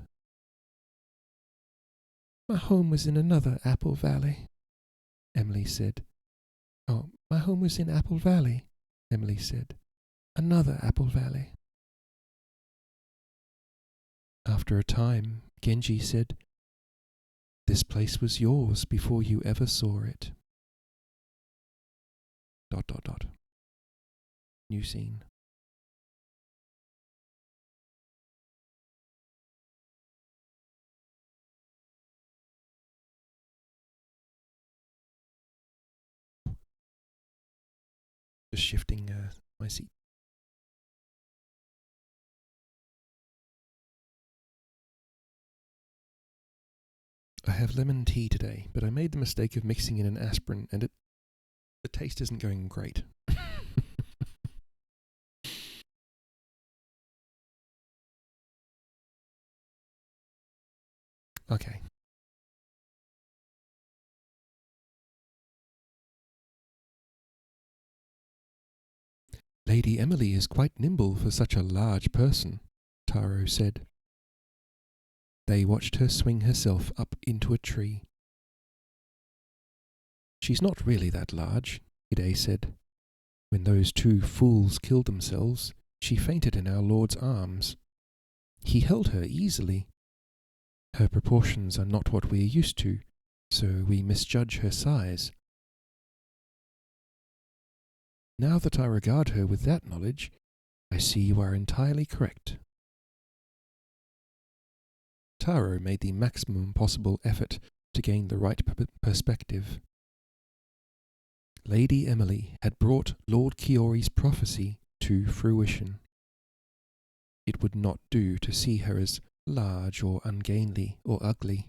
My home was in another apple valley, Emily said. Oh, my home was in Apple Valley, Emily said. Another Apple Valley. After a time, Genji said, This place was yours before you ever saw it. ... New scene. Just shifting my seat. I have lemon tea today, but I made the mistake of mixing in an aspirin, and the taste isn't going great. Okay. Lady Emily is quite nimble for such a large person, Taro said. They watched her swing herself up into a tree. She's not really that large, Hide said. When those two fools killed themselves, she fainted in our Lord's arms. He held her easily. Her proportions are not what we are used to, so we misjudge her size. Now that I regard her with that knowledge, I see you are entirely correct. Taro made the maximum possible effort to gain the right perspective. Lady Emily had brought Lord Kiori's prophecy to fruition. It would not do to see her as large or ungainly or ugly.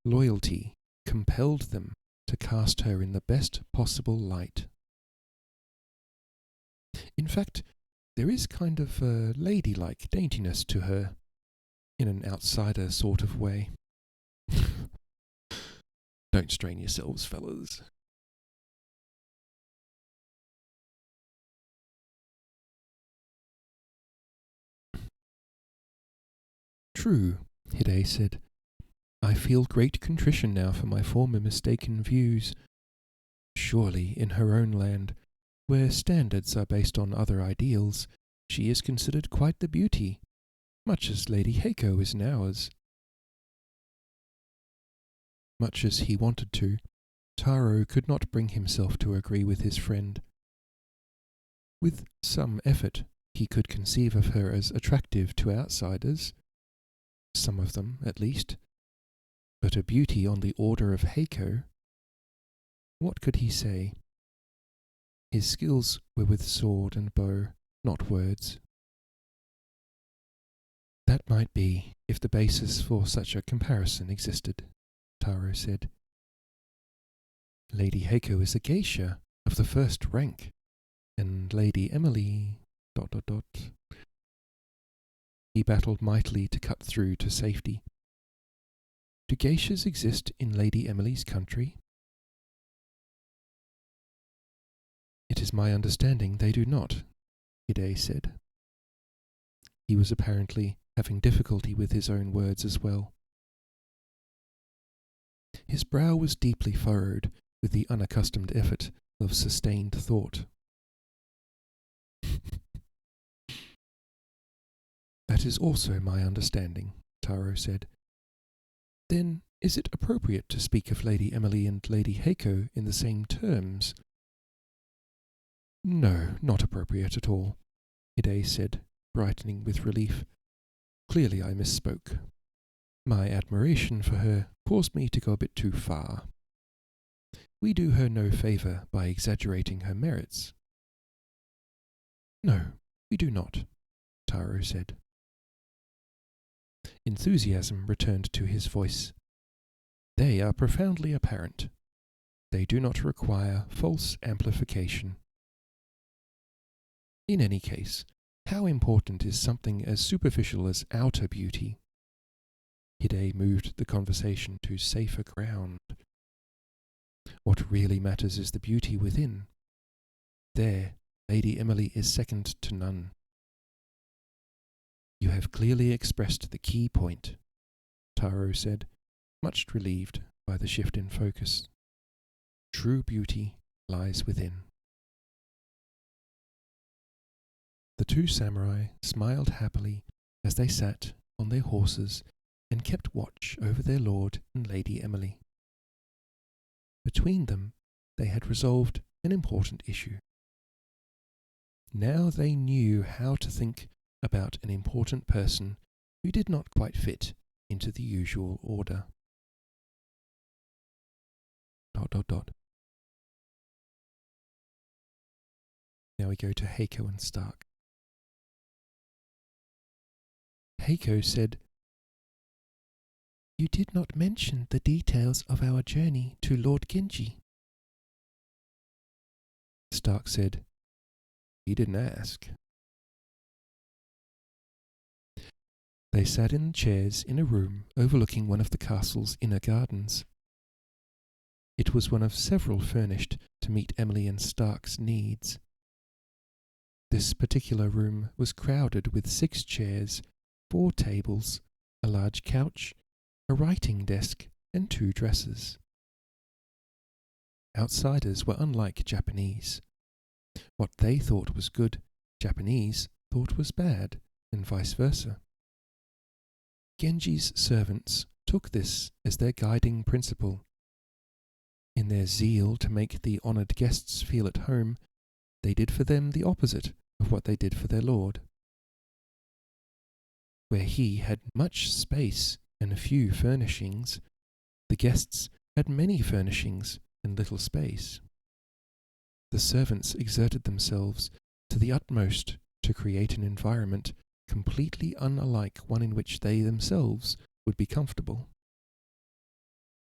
Loyalty compelled them to cast her in the best possible light. In fact, there is kind of a ladylike daintiness to her, in an outsider sort of way. Don't strain yourselves, fellas. True, Hide said. I feel great contrition now for my former mistaken views. Surely, in her own land, where standards are based on other ideals, she is considered quite the beauty, much as Lady Heiko is in ours. Much as he wanted to, Taro could not bring himself to agree with his friend. With some effort, he could conceive of her as attractive to outsiders, some of them at least, but a beauty on the order of Heiko. What could he say? His skills were with sword and bow, not words. That might be, if the basis for such a comparison existed, Taro said. Lady Heiko is a geisha of the first rank, and Lady Emily... ... He battled mightily to cut through to safety. Do geishas exist in Lady Emily's country? It is my understanding they do not, Hide said. He was apparently having difficulty with his own words as well. His brow was deeply furrowed with the unaccustomed effort of sustained thought. That is also my understanding, Taro said. Then is it appropriate to speak of Lady Emily and Lady Heiko in the same terms? No, not appropriate at all, Hide said, brightening with relief. Clearly I misspoke. My admiration for her caused me to go a bit too far. We do her no favour by exaggerating her merits. No, we do not, Taro said. Enthusiasm returned to his voice. They are profoundly apparent. They do not require false amplification. In any case, how important is something as superficial as outer beauty? Hide moved the conversation to safer ground. What really matters is the beauty within. There, Lady Emily is second to none. You have clearly expressed the key point, Taro said, much relieved by the shift in focus. True beauty lies within. The two samurai smiled happily as they sat on their horses and kept watch over their lord and Lady Emily. Between them, they had resolved an important issue. Now they knew how to think about an important person who did not quite fit into the usual order. ... Now we go to Heiko and Stark. Heiko said, You did not mention the details of our journey to Lord Genji. Stark said, He didn't ask. They sat in chairs in a room overlooking one of the castle's inner gardens. It was one of several furnished to meet Emily and Stark's needs. This particular room was crowded with 6 chairs, 4 tables, a large couch, a writing desk, and 2 dressers. Outsiders were unlike Japanese. What they thought was good, Japanese thought was bad, and vice versa. Genji's servants took this as their guiding principle. In their zeal to make the honoured guests feel at home, they did for them the opposite of what they did for their lord. Where he had much space and few furnishings, the guests had many furnishings and little space. The servants exerted themselves to the utmost to create an environment completely unlike one in which they themselves would be comfortable.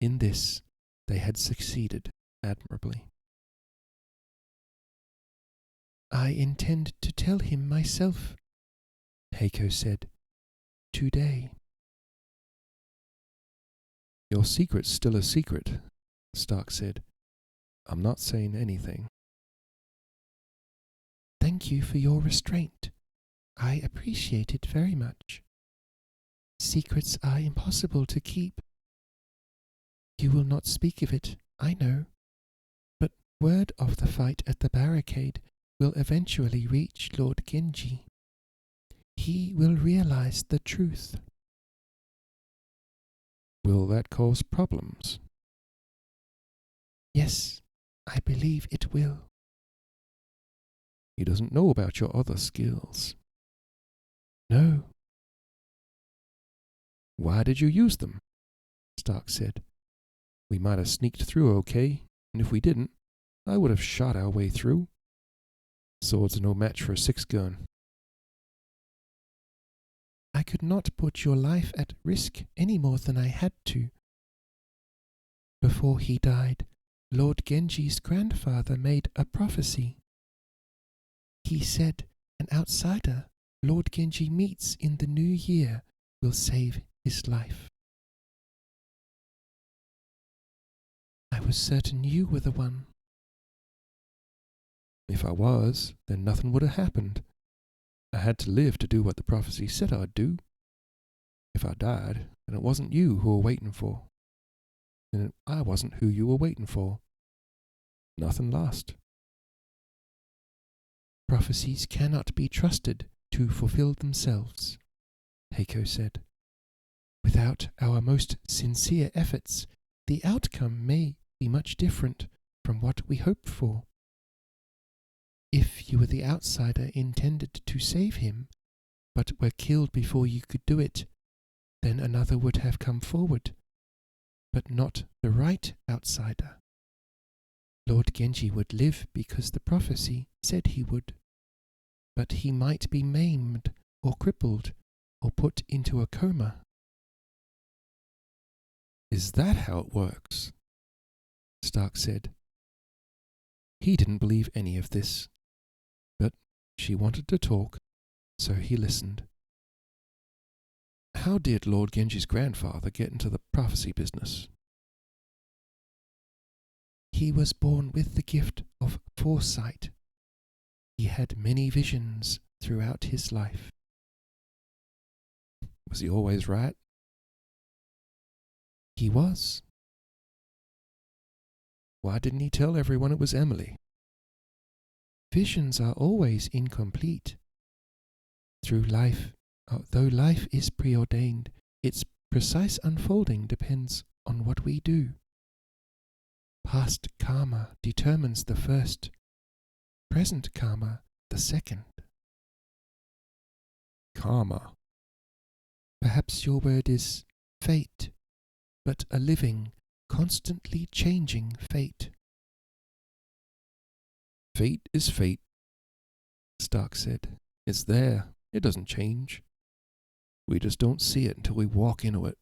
In this, they had succeeded admirably. I intend to tell him myself, Heiko said, today. Your secret's still a secret, Stark said. I'm not saying anything. Thank you for your restraint. I appreciate it very much. Secrets are impossible to keep. You will not speak of it, I know, but word of the fight at the barricade will eventually reach Lord Genji. He will realize the truth. Will that cause problems? Yes, I believe it will. He doesn't know about your other skills. No. Why did you use them? Stark said. We might have sneaked through okay, and if we didn't, I would have shot our way through. Sword's no match for a 6-gun. I could not put your life at risk any more than I had to. Before he died, Lord Genji's grandfather made a prophecy. He said an outsider Lord Genji meets in the new year will save his life. I was certain you were the one. If I was, then nothing would have happened. I had to live to do what the prophecy said I'd do. If I died, then it wasn't you who were waiting for. and I wasn't who you were waiting for. Nothing lost. Prophecies cannot be trusted to fulfill themselves, Heiko said. Without our most sincere efforts, the outcome may be much different from what we hoped for. If you were the outsider intended to save him, but were killed before you could do it, then another would have come forward, but not the right outsider. Lord Genji would live because the prophecy said he would, but he might be maimed or crippled or put into a coma. Is that how it works? Stark said. He didn't believe any of this, but she wanted to talk, so he listened. How did Lord Genji's grandfather get into the prophecy business? He was born with the gift of foresight. He had many visions throughout his life. Was he always right? He was. Why didn't he tell everyone it was Emily? Visions are always incomplete. Though life is preordained, its precise unfolding depends on what we do. Past karma determines the first, present karma the second. Karma. Perhaps your word is fate, but a living, constantly changing fate. Fate is fate, Stark said. It's there. It doesn't change. We just don't see it until we walk into it,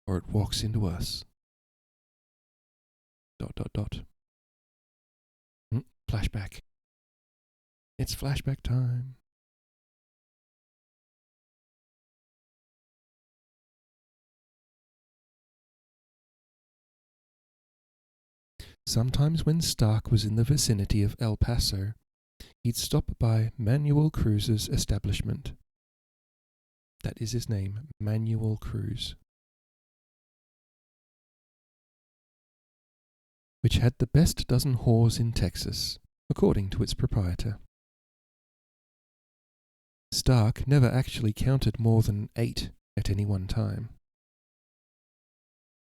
or it walks into us. ... Flashback. It's flashback time. Sometimes when Stark was in the vicinity of El Paso, he'd stop by Manuel Cruz's establishment. That is his name, Manuel Cruz, which had the best dozen whores in Texas, according to its proprietor. Stark never actually counted more than 8 at any one time.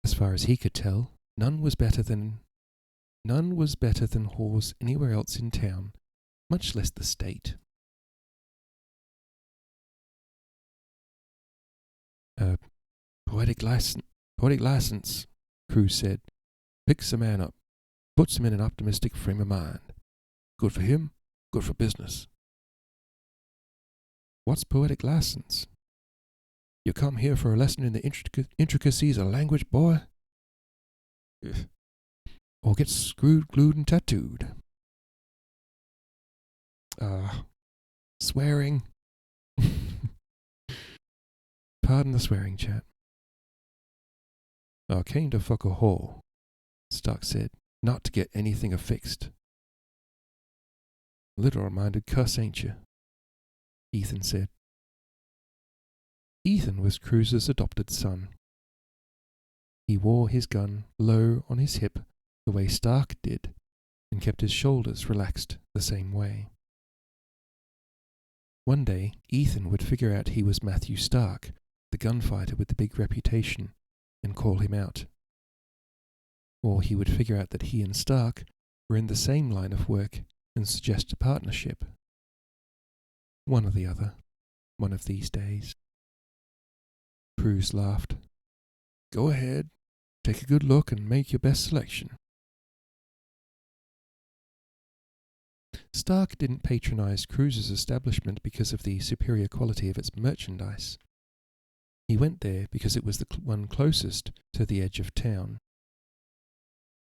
As far as he could tell, none was better than whores anywhere else in town, much less the state. Poetic license, Cruz said. Picks a man up, puts him in an optimistic frame of mind. Good for him, good for business. What's poetic license? You come here for a lesson in the intricacies of language, boy? Or get screwed, glued, and tattooed? Swearing. Pardon the swearing, chat. I came to fuck a whore, Stark said, not to get anything affixed. Literal-minded cuss, ain't you? Ethan said. Ethan was Cruz's adopted son. He wore his gun low on his hip the way Stark did, and kept his shoulders relaxed the same way. One day, Ethan would figure out he was Matthew Stark, the gunfighter with the big reputation, and call him out. Or he would figure out that he and Stark were in the same line of work and suggest a partnership. One or the other, one of these days. Cruz laughed. Go ahead, take a good look and make your best selection. Stark didn't patronize Cruz's establishment because of the superior quality of its merchandise. He went there because it was the one closest to the edge of town.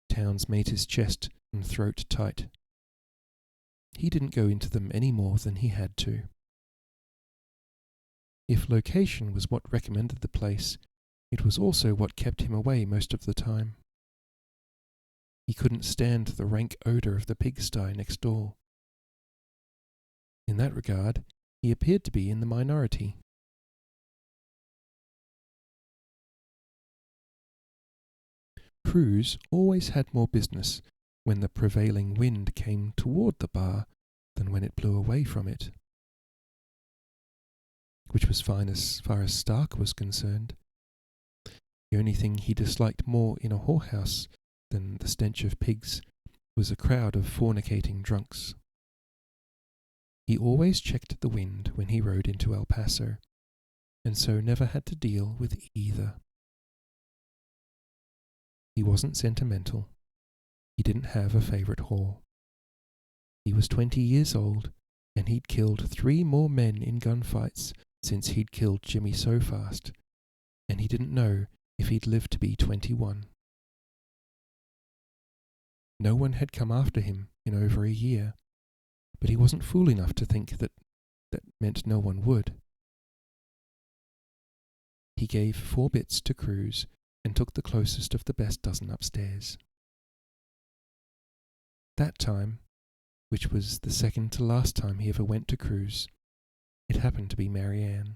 Towns made his chest and throat tight. He didn't go into them any more than he had to. If location was what recommended the place, it was also what kept him away most of the time. He couldn't stand the rank odor of the pigsty next door. In that regard, he appeared to be in the minority. Cruz always had more business when the prevailing wind came toward the bar than when it blew away from it, which was fine as far as Stark was concerned. The only thing he disliked more in a whorehouse than the stench of pigs was a crowd of fornicating drunks. He always checked the wind when he rode into El Paso, and so never had to deal with either. He wasn't sentimental. He didn't have a favourite whore. He was 20 years old, and he'd killed 3 more men in gunfights since he'd killed Jimmy so fast, and he didn't know if he'd live to be 21. No one had come after him in over a year, but he wasn't fool enough to think that meant no one would. He gave 4 bits to Cruz and took the closest of the best dozen upstairs. That time, which was the second to last time he ever went to Cruz, it happened to be Marianne.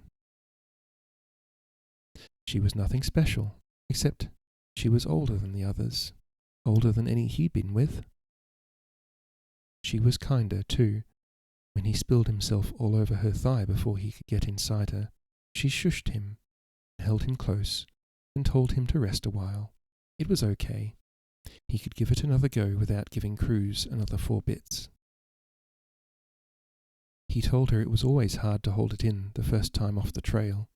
She was nothing special, except she was older than the others, older than any he'd been with. She was kinder, too. When he spilled himself all over her thigh before he could get inside her, she shushed him, held him close, and told him to rest a while. It was okay. He could give it another go without giving Cruz another 4 bits. He told her it was always hard to hold it in the first time off the trail.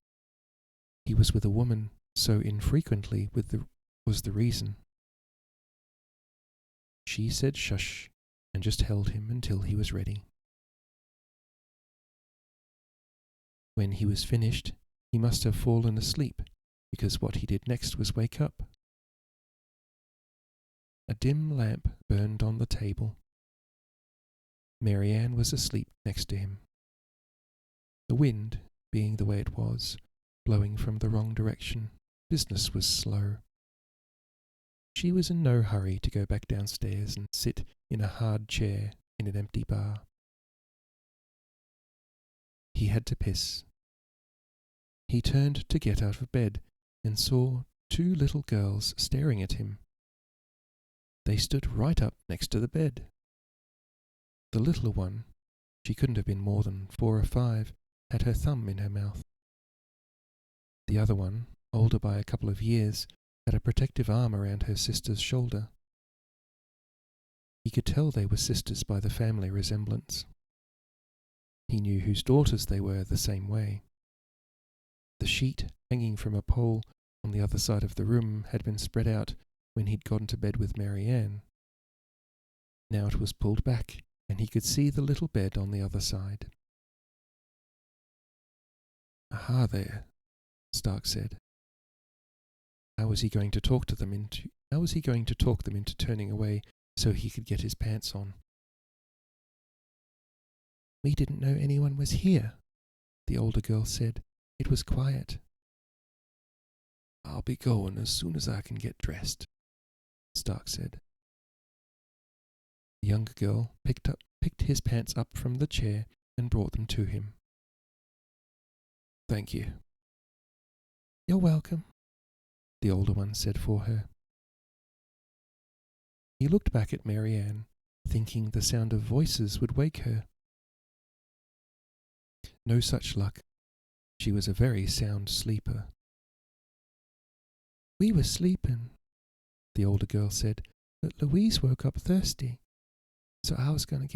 He was with a woman, so infrequently was the reason. She said shush and just held him until he was ready. When he was finished, he must have fallen asleep, because what he did next was wake up. A dim lamp burned on the table. Marianne was asleep next to him. The wind, being the way it was, blowing from the wrong direction, business was slow. She was in no hurry to go back downstairs and sit in a hard chair in an empty bar. He had to piss. He turned to get out of bed and saw 2 little girls staring at him. They stood right up next to the bed. The little one, she couldn't have been more than 4 or 5, had her thumb in her mouth. The other one, older by a couple of years, had a protective arm around her sister's shoulder. He could tell they were sisters by the family resemblance. He knew whose daughters they were the same way. The sheet hanging from a pole on the other side of the room had been spread out when he'd gone to bed with Marianne. Now it was pulled back, and he could see the little bed on the other side. "Aha there," Stark said. How was he going to talk them into turning away so he could get his pants on? "We didn't know anyone was here," the older girl said. "It was quiet." "I'll be going as soon as I can get dressed," Stark said. The younger girl picked his pants up from the chair and brought them to him. "Thank you." "You're welcome," the older one said for her. He looked back at Marianne, thinking the sound of voices would wake her. No such luck. She was a very sound sleeper. "We were sleeping," the older girl said, "but Louise woke up thirsty, so I was going with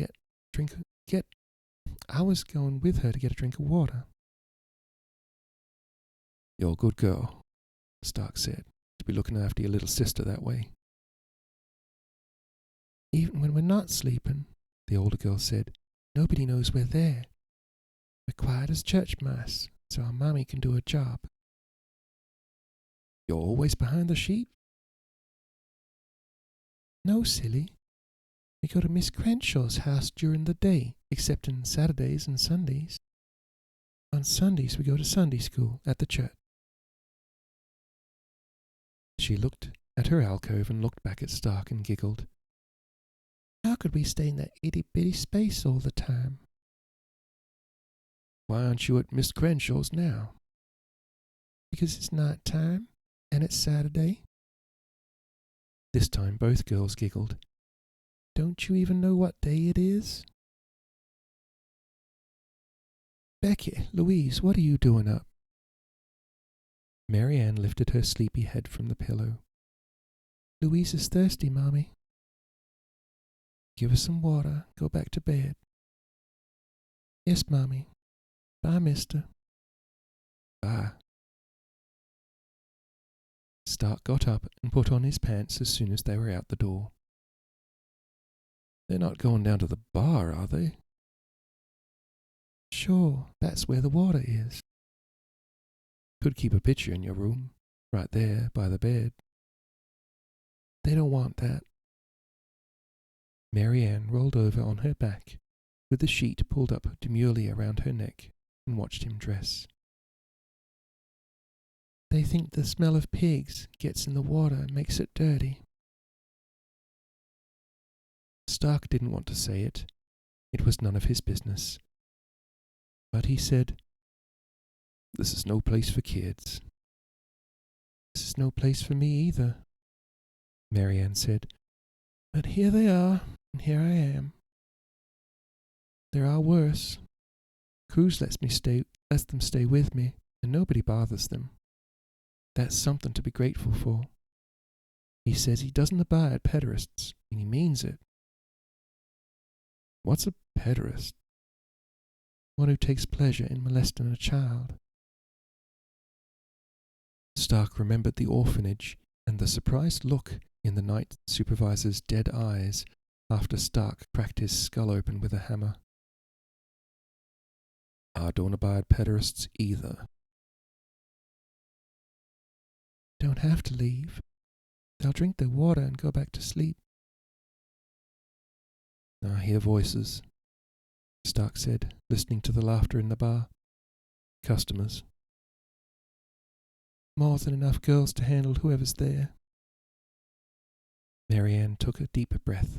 her to get a drink of water." "You're a good girl," Stark said, "to be looking after your little sister that way." "Even when we're not sleeping," the older girl said, "nobody knows we're there. We're quiet as church mice, so our mommy can do her job." "You're always behind the sheet?" "No, silly. We go to Miss Crenshaw's house during the day, except on Saturdays and Sundays. On Sundays we go to Sunday school at the church." She looked at her alcove and looked back at Stark and giggled. "How could we stay in that itty-bitty space all the time?" "Why aren't you at Miss Crenshaw's now?" "Because it's night time, and it's Saturday." This time both girls giggled. Don't you even know what day it is? Becky, Louise, what are you doing up? Mary Ann lifted her sleepy head from the pillow. Louise is thirsty, Mommy. Give her some water. Go back to bed. Yes, Mommy. Bye, mister. Bye. Stark got up and put on his pants as soon as they were out the door. They're not going down to the bar, are they? Sure, that's where the water is. Could keep a picture in your room, right there by the bed. They don't want that. Mary Ann rolled over on her back, with the sheet pulled up demurely around her neck, and watched him dress. They think the smell of pigs gets in the water and makes it dirty. Stark didn't want to say it. It was none of his business. But he said, "This is no place for kids." This is no place for me either, Mary Ann said. But here they are, and here I am. There are worse. Cruz lets them stay with me, and nobody bothers them. That's something to be grateful for. He says he doesn't abide pederasts, and he means it. What's a pederast? One who takes pleasure in molesting a child. Stark remembered the orphanage and the surprised look in the night supervisor's dead eyes after Stark cracked his skull open with a hammer. I don't abide pederasts either. Don't have to leave. They'll drink their water and go back to sleep. I hear voices, Stark said, listening to the laughter in the bar. Customers. More than enough girls to handle whoever's there. Mary Ann took a deep breath.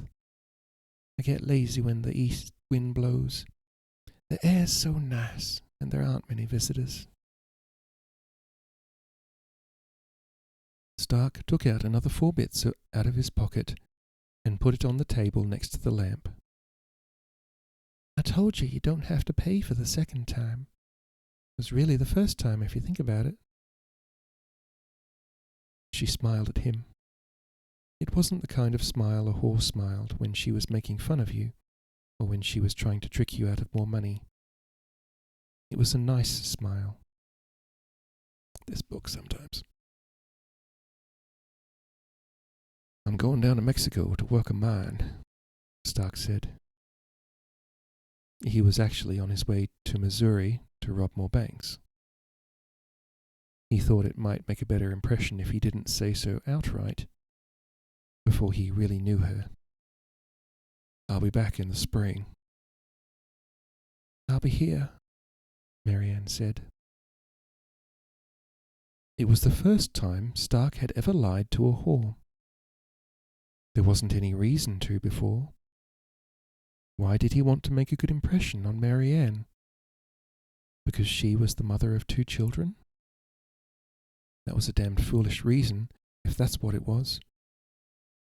I get lazy when the east wind blows. The air's so nice, and there aren't many visitors. Stark took out another 4 bits out of his pocket and put it on the table next to the lamp. I told you don't have to pay for the second time. It was really the first time if you think about it. She smiled at him. It wasn't the kind of smile a whore smiled when she was making fun of you, or when she was trying to trick you out of more money. It was a nice smile. This book sometimes. I'm going down to Mexico to work a mine, Stark said. He was actually on his way to Missouri to rob more banks. He thought it might make a better impression if he didn't say so outright, before he really knew her. I'll be back in the spring. I'll be here, Mary Ann said. It was the first time Stark had ever lied to a whore. There wasn't any reason to before. Why did he want to make a good impression on Mary Ann? Because she was the mother of 2 children? That was a damned foolish reason, if that's what it was.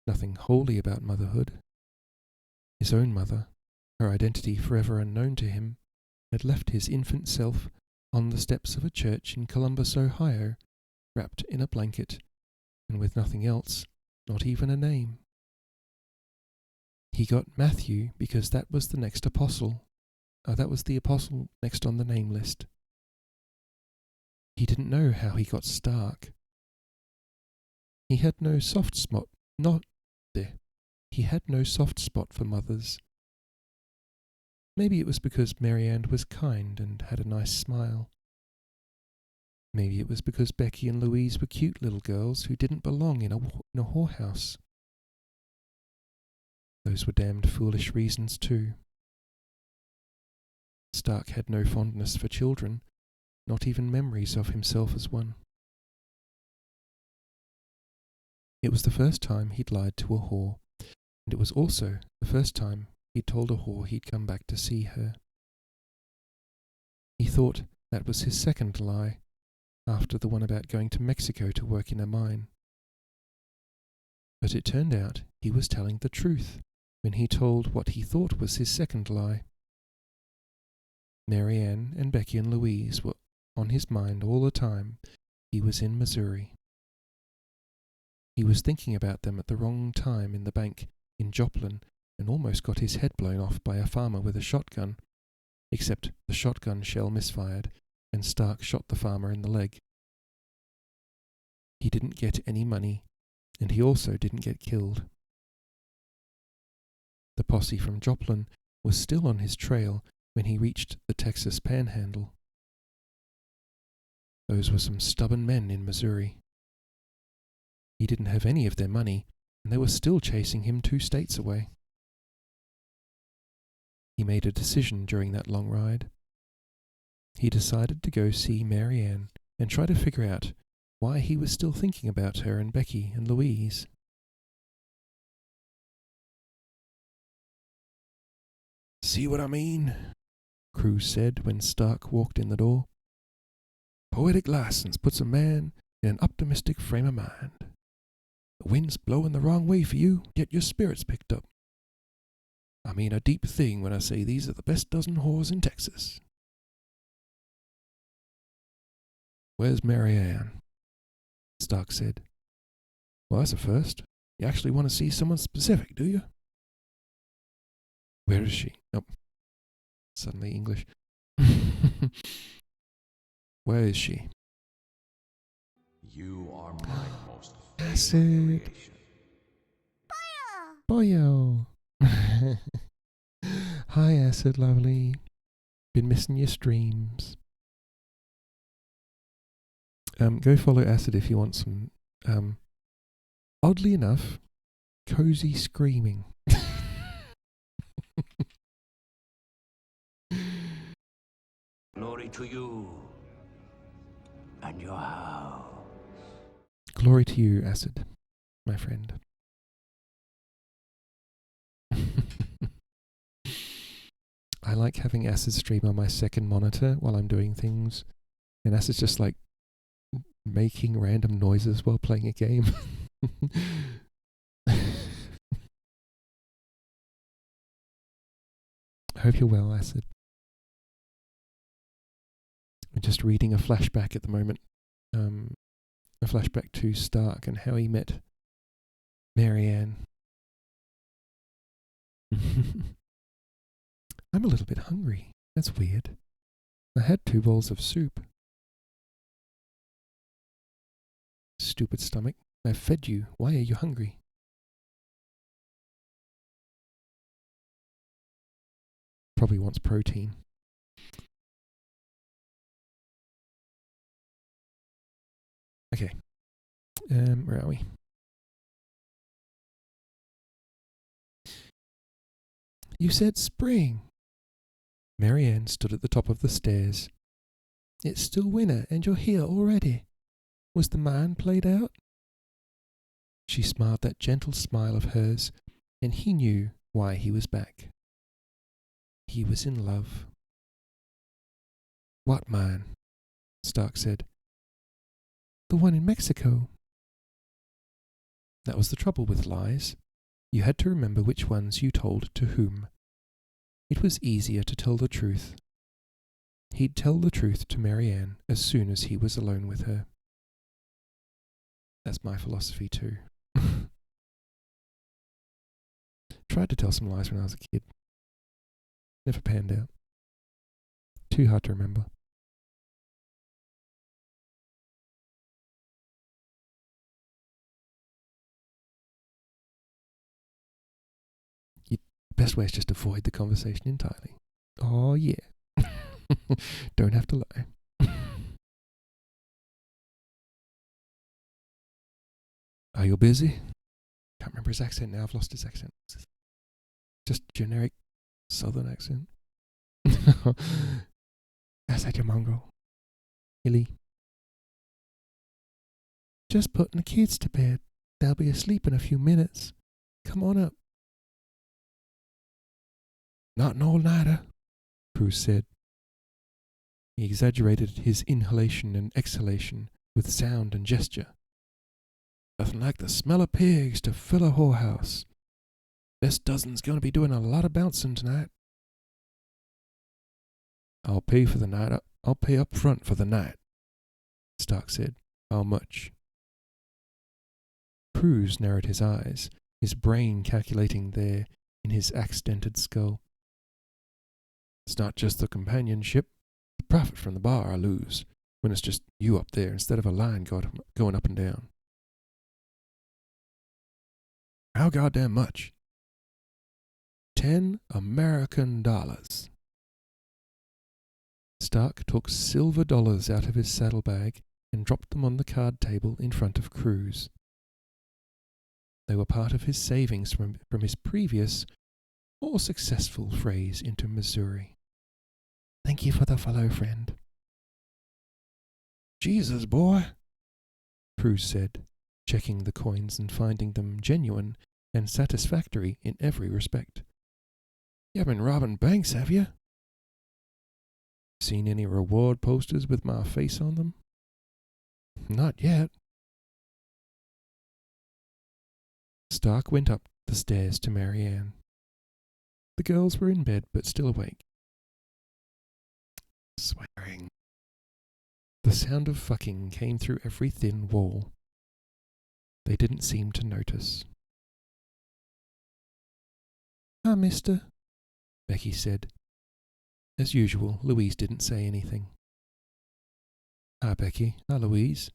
Nothing holy about motherhood. His own mother, her identity forever unknown to him, had left his infant self on the steps of a church in Columbus, Ohio, wrapped in a blanket, and with nothing else, not even a name. He got Matthew because that was the next apostle. That was the apostle next on the name list. He didn't know how he got Stark. He had no soft spot. He had no soft spot for mothers. Maybe it was because Mary Ann was kind and had a nice smile. Maybe it was because Becky and Louise were cute little girls who didn't belong in a whorehouse. Those were damned foolish reasons too. Stark had no fondness for children, not even memories of himself as one. It was the first time he'd lied to a whore, and it was also the first time he'd told a whore he'd come back to see her. He thought that was his second lie, after the one about going to Mexico to work in a mine. But it turned out he was telling the truth when he told what he thought was his second lie. Marianne and Becky and Louise were on his mind all the time he was in Missouri. He was thinking about them at the wrong time in the bank in Joplin and almost got his head blown off by a farmer with a shotgun, except the shotgun shell misfired and Stark shot the farmer in the leg. He didn't get any money, and he also didn't get killed. The posse from Joplin was still on his trail when he reached the Texas Panhandle. Those were some stubborn men in Missouri. He didn't have any of their money, and they were still chasing him 2 states away. He made a decision during that long ride. He decided to go see Marianne and try to figure out why he was still thinking about her and Becky and Louise. "See what I mean?" Cruz said when Stark walked in the door. "Poetic license puts a man in an optimistic frame of mind. The wind's blowing the wrong way for you, yet your spirit's picked up. I mean a deep thing when I say these are the best dozen whores in Texas." "Where's Marianne?" Stark said. "Well, that's a first. You actually want to see someone specific, do you?" "Where is she?" Oh, suddenly English. "Where is she?" "You are my most Acid. creation." Boyo. Hi, Acid, lovely. Been missing your streams. Go follow Acid if you want some, oddly enough, cozy screaming. Glory to you and your house. Glory to you, Acid, my friend. I like having Acid stream on my second monitor while I'm doing things, and Acid's just like making random noises while playing a game. I hope you're well, Acid. I'm just reading a flashback at the moment. A flashback to Stark and how he met Marianne. I'm a little bit hungry. That's weird. I had 2 bowls of soup. Stupid stomach. I've fed you. Why are you hungry? Probably wants protein. Okay. Where are we? You said spring. Marianne stood at the top of the stairs. It's still winter and you're here already. Was the mind played out? She smiled that gentle smile of hers, and he knew why he was back. He was in love. What mine? Stark said. The one in Mexico. That was the trouble with lies. You had to remember which ones you told to whom. It was easier to tell the truth. He'd tell the truth to Marianne as soon as he was alone with her. That's my philosophy too. Tried to tell some lies when I was a kid. Never panned out. Too hard to remember. Best way is just avoid the conversation entirely. Oh yeah. Don't have to lie. Are you busy? Can't remember his accent now. I've lost his accent. Just generic southern accent. That's at your mongrel. Hilly. Just putting the kids to bed. They'll be asleep in a few minutes. Come on up. Not an all-nighter, Cruz said. He exaggerated his inhalation and exhalation with sound and gesture. Nothing like the smell of pigs to fill a whorehouse. Best dozen's going to be doing a lot of bouncing tonight. I'll pay for the night. I'll pay up front for the night, Stark said. How much? Cruz narrowed his eyes, his brain calculating there in his accidented skull. It's not just the companionship. The profit from the bar I lose when it's just you up there instead of a line going up and down. How goddamn much? $10 American. Stark took silver dollars out of his saddlebag and dropped them on the card table in front of Cruz. They were part of his savings from his previous, more successful phrase into Missouri. Thank you for the follow, friend. Jesus, boy, Cruz said, checking the coins and finding them genuine and satisfactory in every respect. You haven't been robbing banks, have you? Seen any reward posters with my face on them? Not yet. Stark went up the stairs to Marianne. The girls were in bed but still awake. Swearing. The sound of fucking came through every thin wall. They didn't seem to notice. Hi, mister, Becky said. As usual, Louise didn't say anything. Hi, Becky. Hi, Louise.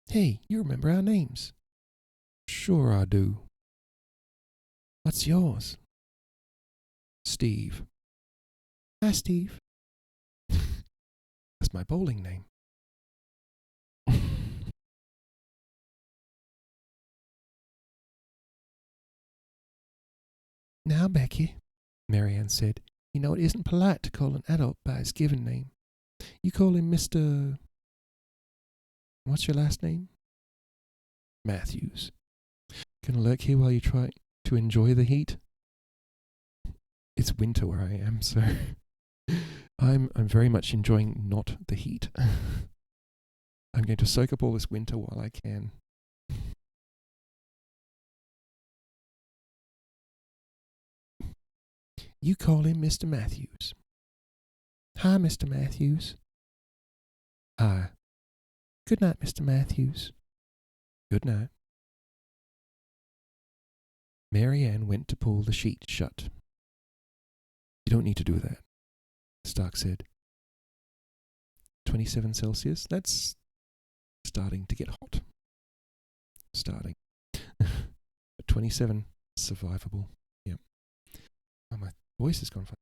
Hey, you remember our names? Sure I do. What's yours? Steve. Hi, Steve. That's my bowling name. Now, Becky, Marianne said, you know it isn't polite to call an adult by his given name. You call him Mr. What's your last name? Matthews. Gonna lurk here while you try to enjoy the heat? It's winter where I am, so I'm very much enjoying not the heat. I'm going to soak up all this winter while I can. You call him Mr. Matthews. Hi, Mr. Matthews. Hi. Good night, Mr. Matthews. Good night. Marianne went to pull the sheet shut. You don't need to do that, Stark said. 27 Celsius? That's starting to get hot. Starting. But 27, survivable. Yep. Oh, my voice has gone funny.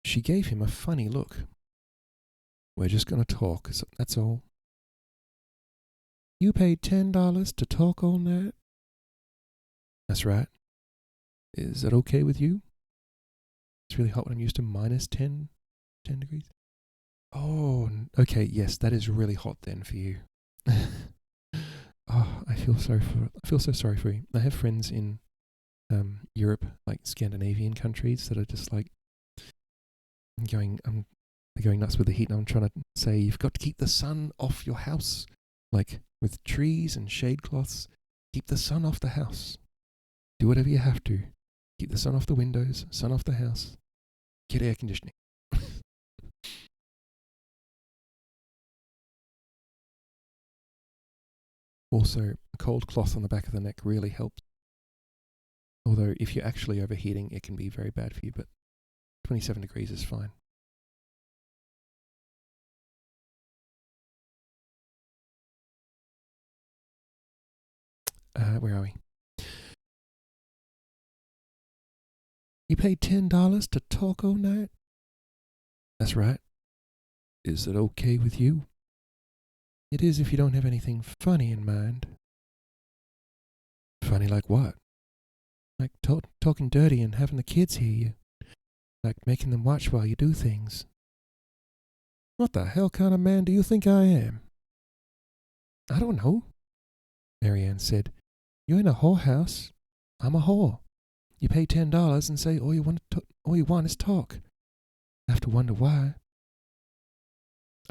She gave him a funny look. We're just going to talk, that's all. You paid $10 to talk all night? That's right. Is that okay with you? It's really hot when I'm used to minus 10 degrees. Oh, okay, yes, that is really hot then for you. Oh, I feel so sorry for you. I have friends in Europe, like Scandinavian countries, that are just like they're going nuts with the heat, and I'm trying to say you've got to keep the sun off your house, like with trees and shade cloths. Keep the sun off the house. Do whatever you have to. Keep the sun off the windows, sun off the house. Get air conditioning. Also, a cold cloth on the back of the neck really helps. Although, if you're actually overheating, it can be very bad for you, but 27 degrees is fine. Where are we? You paid $10 to talk all night? That's right. Is it okay with you? It is if you don't have anything funny in mind. Funny like what? Like talking dirty and having the kids hear you. Like making them watch while you do things. What the hell kind of man do you think I am? I don't know, Marianne said. You're in a whorehouse. I'm a whore. You pay $10 and say all you want is talk. I have to wonder why.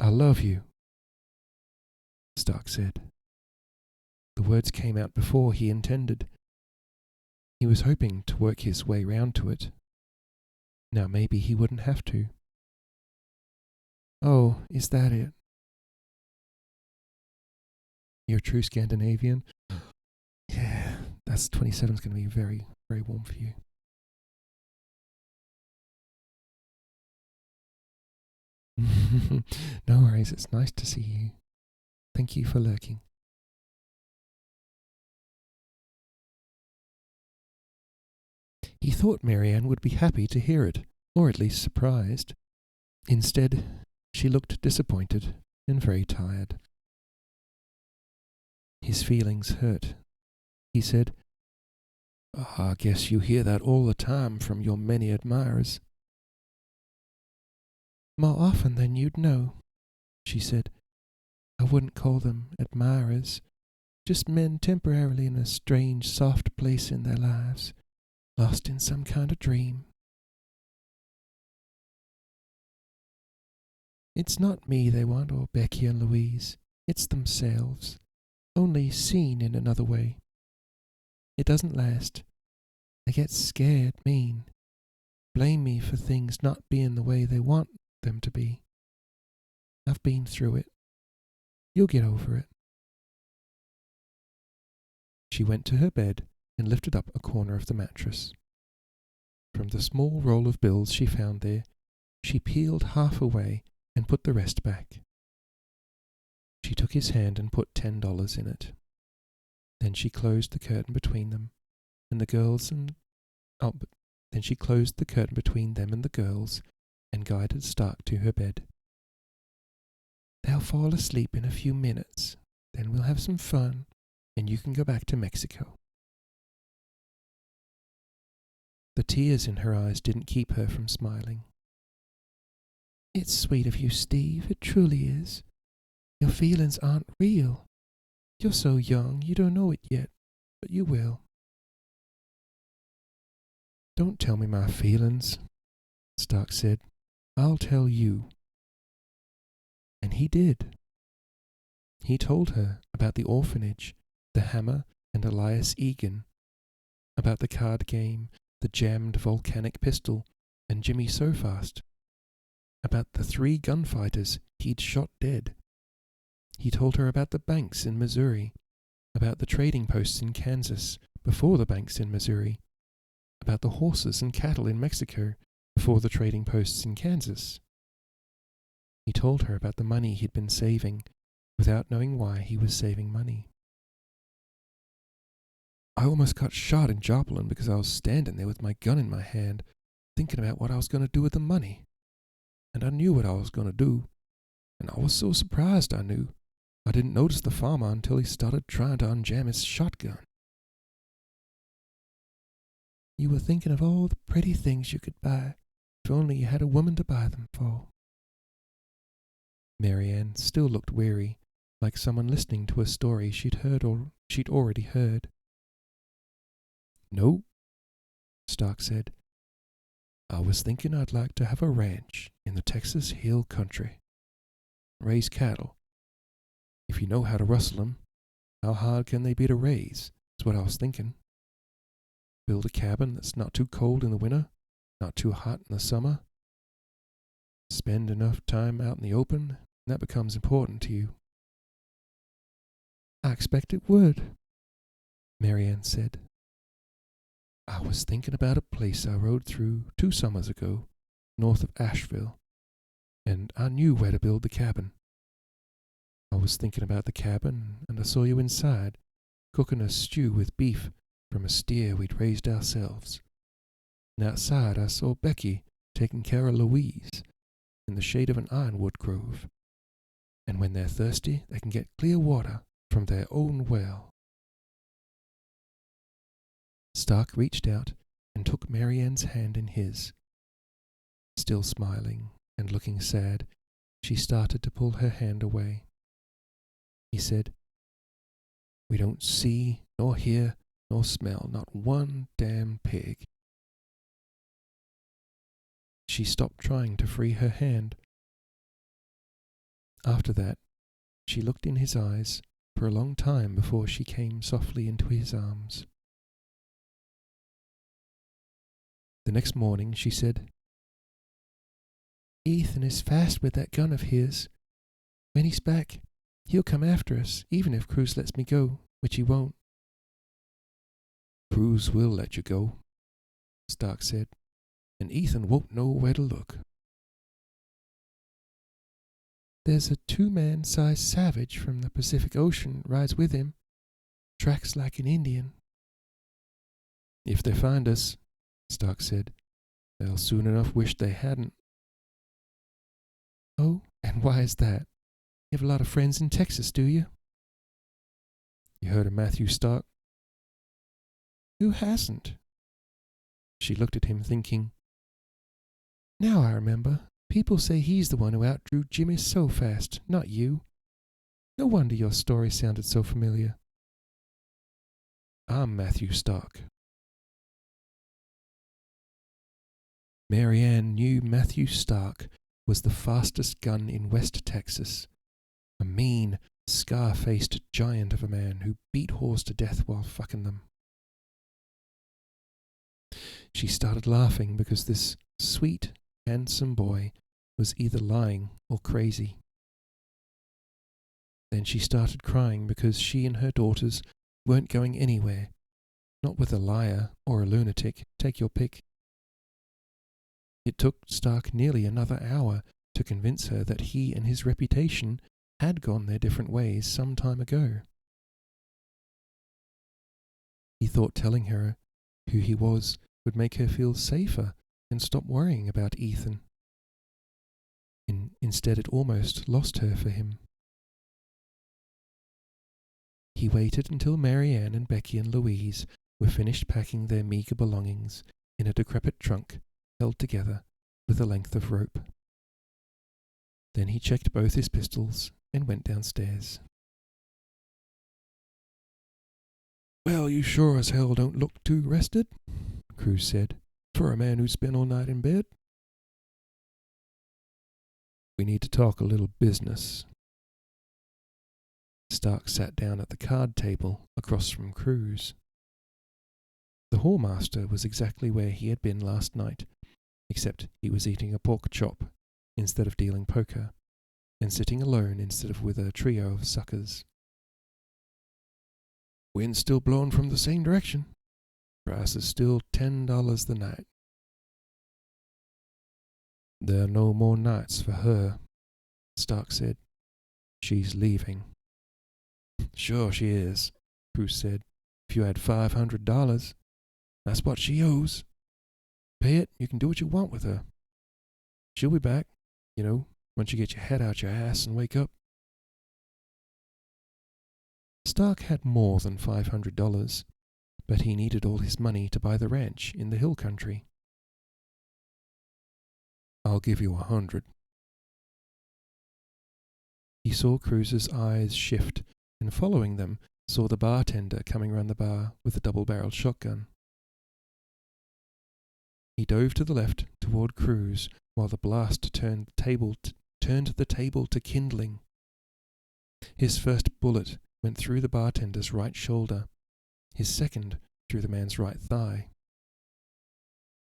I love you, Stark said. The words came out before he intended. He was hoping to work his way round to it. Now maybe he wouldn't have to. Oh, is that it? You're a true Scandinavian? Yeah, that's 27's going to be very, very warm for you. No worries, it's nice to see you. Thank you for lurking. He thought Marianne would be happy to hear it, or at least surprised. Instead, she looked disappointed and very tired. His feelings hurt. He said, I guess you hear that all the time from your many admirers. More often than you'd know, she said. I wouldn't call them admirers, just men temporarily in a strange, soft place in their lives, lost in some kind of dream. It's not me they want, or Becky and Louise. It's themselves, only seen in another way. It doesn't last. They get scared, mean, blame me for things not being the way they want them to be. I've been through it. You'll get over it. She went to her bed and lifted up a corner of the mattress. From the small roll of bills she found there, she peeled half away and put the rest back. She took his hand and put $10 in it. Then she closed the curtain between them and the girls and guided Stark to her bed. They'll fall asleep in a few minutes. Then we'll have some fun, and you can go back to Mexico. The tears in her eyes didn't keep her from smiling. It's sweet of you, Steve. It truly is. Your feelings aren't real. You're so young, you don't know it yet, but you will. Don't tell me my feelings, Stark said. I'll tell you. And he did. He told her about the orphanage, the hammer and Elias Egan, about the card game, the jammed volcanic pistol, and Jimmy So Fast, about the 3 gunfighters he'd shot dead. He told her about the banks in Missouri, about the trading posts in Kansas before the banks in Missouri, about the horses and cattle in Mexico before the trading posts in Kansas. He told her about the money he'd been saving without knowing why he was saving money. I almost got shot in Joplin because I was standing there with my gun in my hand, thinking about what I was going to do with the money. And I knew what I was going to do, and I was so surprised I knew. I didn't notice the farmer until he started trying to unjam his shotgun. You were thinking of all the pretty things you could buy, if only you had a woman to buy them for. Marianne still looked weary, like someone listening to a story she'd already heard. No, Stark said. I was thinking I'd like to have a ranch in the Texas Hill Country. Raise cattle. If you know how to rustle 'em, how hard can they be to raise? That's what I was thinking. Build a cabin that's not too cold in the winter, not too hot in the summer. Spend enough time out in the open, and that becomes important to you. I expect it would, Marianne said. I was thinking about a place I rode through 2 summers ago, north of Asheville, and I knew where to build the cabin. I was thinking about the cabin, and I saw you inside, cooking a stew with beef from a steer we'd raised ourselves. And outside I saw Becky taking care of Louise in the shade of an ironwood grove. And when they're thirsty, they can get clear water from their own well. Stark reached out and took Marianne's hand in his. Still smiling and looking sad, she started to pull her hand away. He said, We don't see, nor hear, nor smell not one damn pig. She stopped trying to free her hand. After that, she looked in his eyes for a long time before she came softly into his arms. The next morning she said, "Ethan is fast with that gun of his. When he's back, he'll come after us, even if Cruz lets me go, which he won't." "Cruz will let you go," Stark said, "and Ethan won't know where to look." "There's a 2-man-sized savage from the Pacific Ocean rides with him. Tracks like an Indian." "If they find us," Stark said, "they'll soon enough wish they hadn't." "Oh, and why is that? You have a lot of friends in Texas, do you?" "You heard of Matthew Stark?" "Who hasn't?" She looked at him, thinking. "Now I remember. People say he's the one who outdrew Jimmy so fast, not you. No wonder your story sounded so familiar." "I'm Matthew Stark." Mary Ann knew Matthew Stark was the fastest gun in West Texas, a mean, scar-faced giant of a man who beat whores to death while fucking them. She started laughing because this sweet, handsome boy was either lying or crazy. Then she started crying because she and her daughters weren't going anywhere, not with a liar or a lunatic, take your pick. It took Stark nearly another hour to convince her that he and his reputation had gone their different ways some time ago. He thought telling her who he was would make her feel safer and stop worrying about Ethan. Instead, it almost lost her for him. He waited until Mary Ann and Becky and Louise were finished packing their meagre belongings in a decrepit trunk held together with a length of rope. Then he checked both his pistols and went downstairs. "Well, you sure as hell don't look too rested," Cruz said, "for a man who's spent all night in bed." "We need to talk a little business." Stark sat down at the card table across from Cruz. The hallmaster was exactly where he had been last night, except he was eating a pork chop instead of dealing poker, and sitting alone instead of with a trio of suckers. "Wind's still blowing from the same direction. Price is still $10 the night." "There are no more nights for her," Stark said. "She's leaving." "Sure she is," Cruz said. "If you had $500, that's what she owes. Pay it, you can do what you want with her. She'll be back, once you get your head out your ass and wake up." Stark had more than $500, but he needed all his money to buy the ranch in the hill country. "I'll give you 100. He saw Cruz's eyes shift, and following them, saw the bartender coming round the bar with a double-barreled shotgun. He dove to the left toward Cruz while the blast turned the table to kindling. His first bullet went through the bartender's right shoulder, his second through the man's right thigh.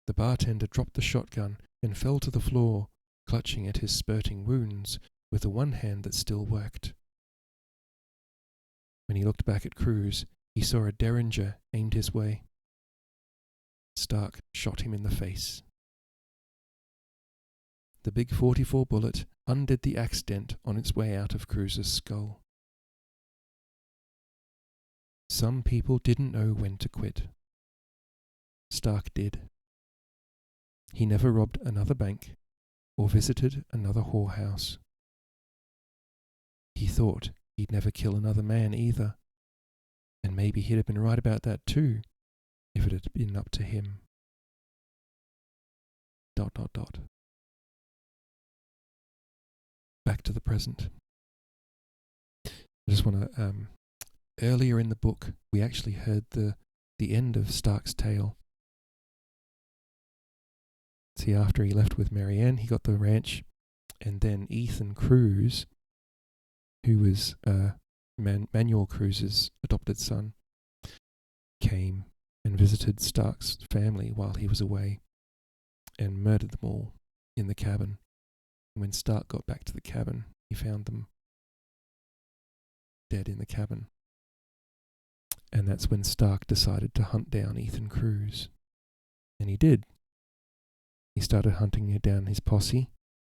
The bartender dropped the shotgun and fell to the floor, clutching at his spurting wounds with the one hand that still worked. When he looked back at Cruz, he saw a derringer aimed his way. Stark shot him in the face. The big .44 bullet undid the axe dent on its way out of Cruz's skull. Some people didn't know when to quit. Stark did. He never robbed another bank or visited another whorehouse. He thought he'd never kill another man either, and maybe he'd have been right about that too, if it had been up to him. ... Back to the present. I just want to, earlier in the book, we actually heard the the end of Stark's tale. See, after he left with Marianne, he got the ranch, and then Ethan Cruz, who was Manuel Cruz's adopted son, came and visited Stark's family while he was away and murdered them all in the cabin. When Stark got back to the cabin, he found them dead in the cabin. And that's when Stark decided to hunt down Ethan Cruz. And he did. He started hunting down his posse,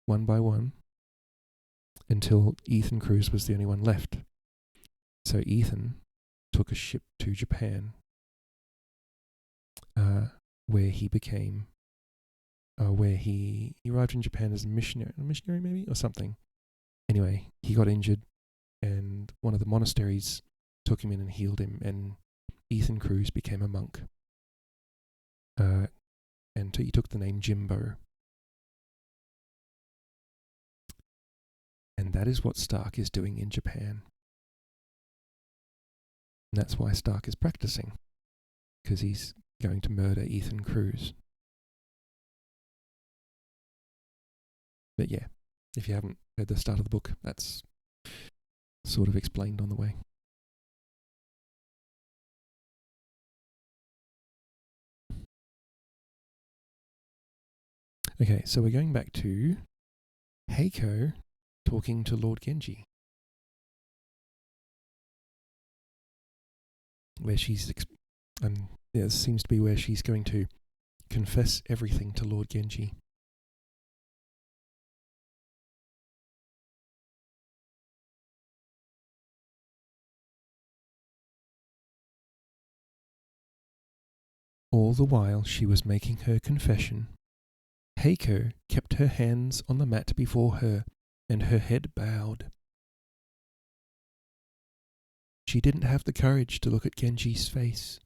one by one, until Ethan Cruz was the only one left. So Ethan took a ship to Japan, where he became, where he arrived in Japan as a missionary maybe, or something. Anyway, he got injured, and one of the monasteries took him in and healed him, and Ethan Cruz became a monk. And he took the name Jimbo. And that is what Stark is doing in Japan. And that's why Stark is practicing, because he's going to murder Ethan Cruz. But yeah, if you haven't read the start of the book, that's sort of explained on the way. Okay, so we're going back to Heiko talking to Lord Genji, where she's, this seems to be where she's going to confess everything to Lord Genji. All the while she was making her confession, Heiko kept her hands on the mat before her and her head bowed. She didn't have the courage to look at Genji's face.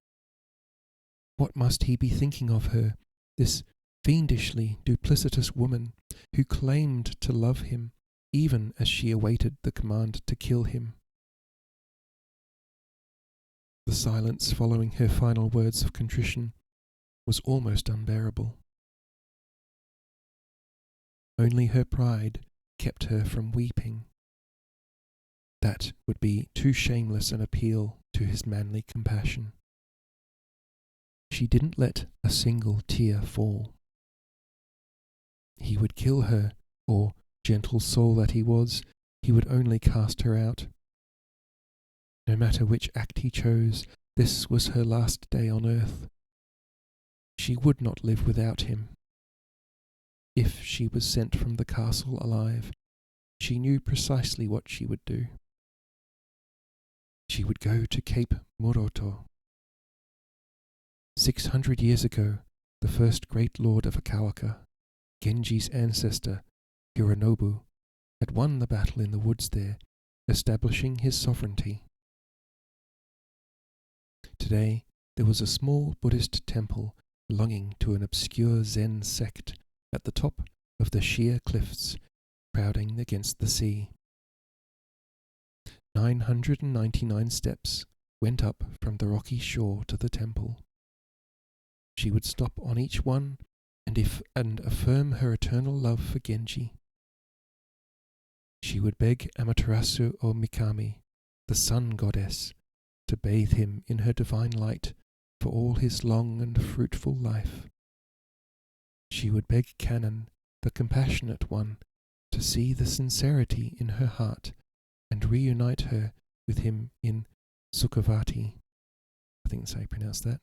What must he be thinking of her, this fiendishly duplicitous woman who claimed to love him even as she awaited the command to kill him? The silence following her final words of contrition was almost unbearable. Only her pride kept her from weeping. That would be too shameless an appeal to his manly compassion. She didn't let a single tear fall. He would kill her, or, gentle soul that he was, he would only cast her out. No matter which act he chose, this was her last day on earth. She would not live without him. If she was sent from the castle alive, she knew precisely what she would do. She would go to Cape Moroto. 600 years ago, the first great lord of Akawaka, Genji's ancestor, Hironobu, had won the battle in the woods there, establishing his sovereignty. Today, there was a small Buddhist temple belonging to an obscure Zen sect at the top of the sheer cliffs, crowding against the sea. 999 steps went up from the rocky shore to the temple. She would stop on each one and affirm her eternal love for Genji. She would beg Amaterasu or Mikami, the sun goddess, to bathe him in her divine light for all his long and fruitful life. She would beg Kannon, the compassionate one, to see the sincerity in her heart and reunite her with him in Sukhavati. I think that's how you pronounce that.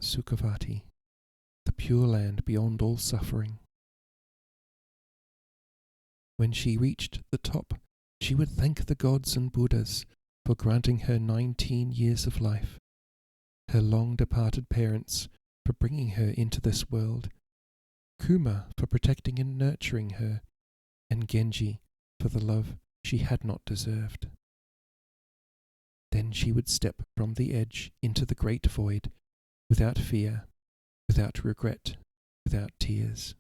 Sukhavati, the pure land beyond all suffering. When she reached the top, she would thank the gods and Buddhas for granting her 19 years of life, her long-departed parents for bringing her into this world, Kuma for protecting and nurturing her, and Genji for the love she had not deserved. Then she would step from the edge into the great void, without fear, without regret, without tears.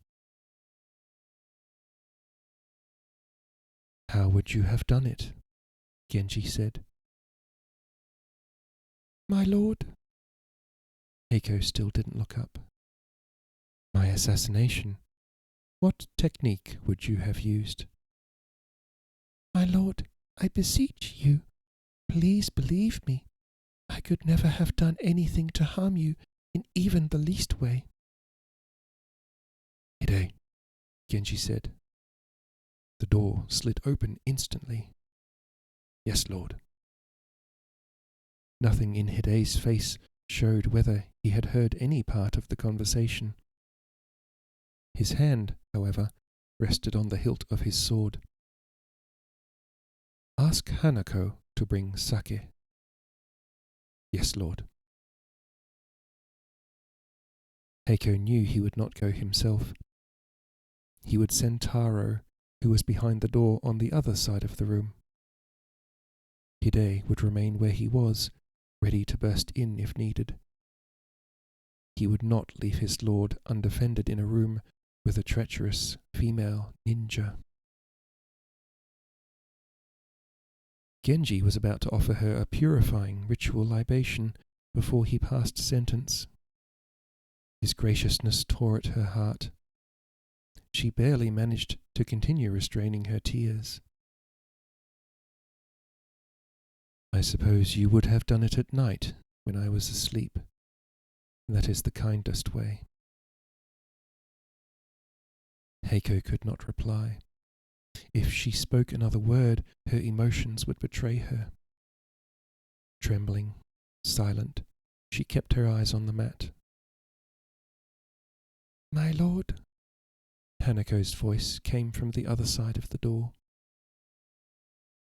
"How would you have done it?" Genji said. "My lord," Heiko still didn't look up. My assassination. What technique would you have used? My lord, I beseech you, please believe me. I could never have done anything to harm you in even the least way. Hide, Genji said. The door slid open instantly. Yes, lord. Nothing in Hide's face showed whether he had heard any part of the conversation. His hand, however, rested on the hilt of his sword. Ask Hanako to bring sake. Yes, lord. Heiko knew he would not go himself. He would send Taro, who was behind the door on the other side of the room. Hide would remain where he was, ready to burst in if needed. He would not leave his lord undefended in a room with a treacherous female ninja. Genji was about to offer her a purifying ritual libation before he passed sentence. His graciousness tore at her heart. She barely managed to continue restraining her tears. I suppose you would have done it at night when I was asleep. That is the kindest way. Heiko could not reply. If she spoke another word, her emotions would betray her. Trembling, silent, she kept her eyes on the mat. My lord, Hanako's voice came from the other side of the door.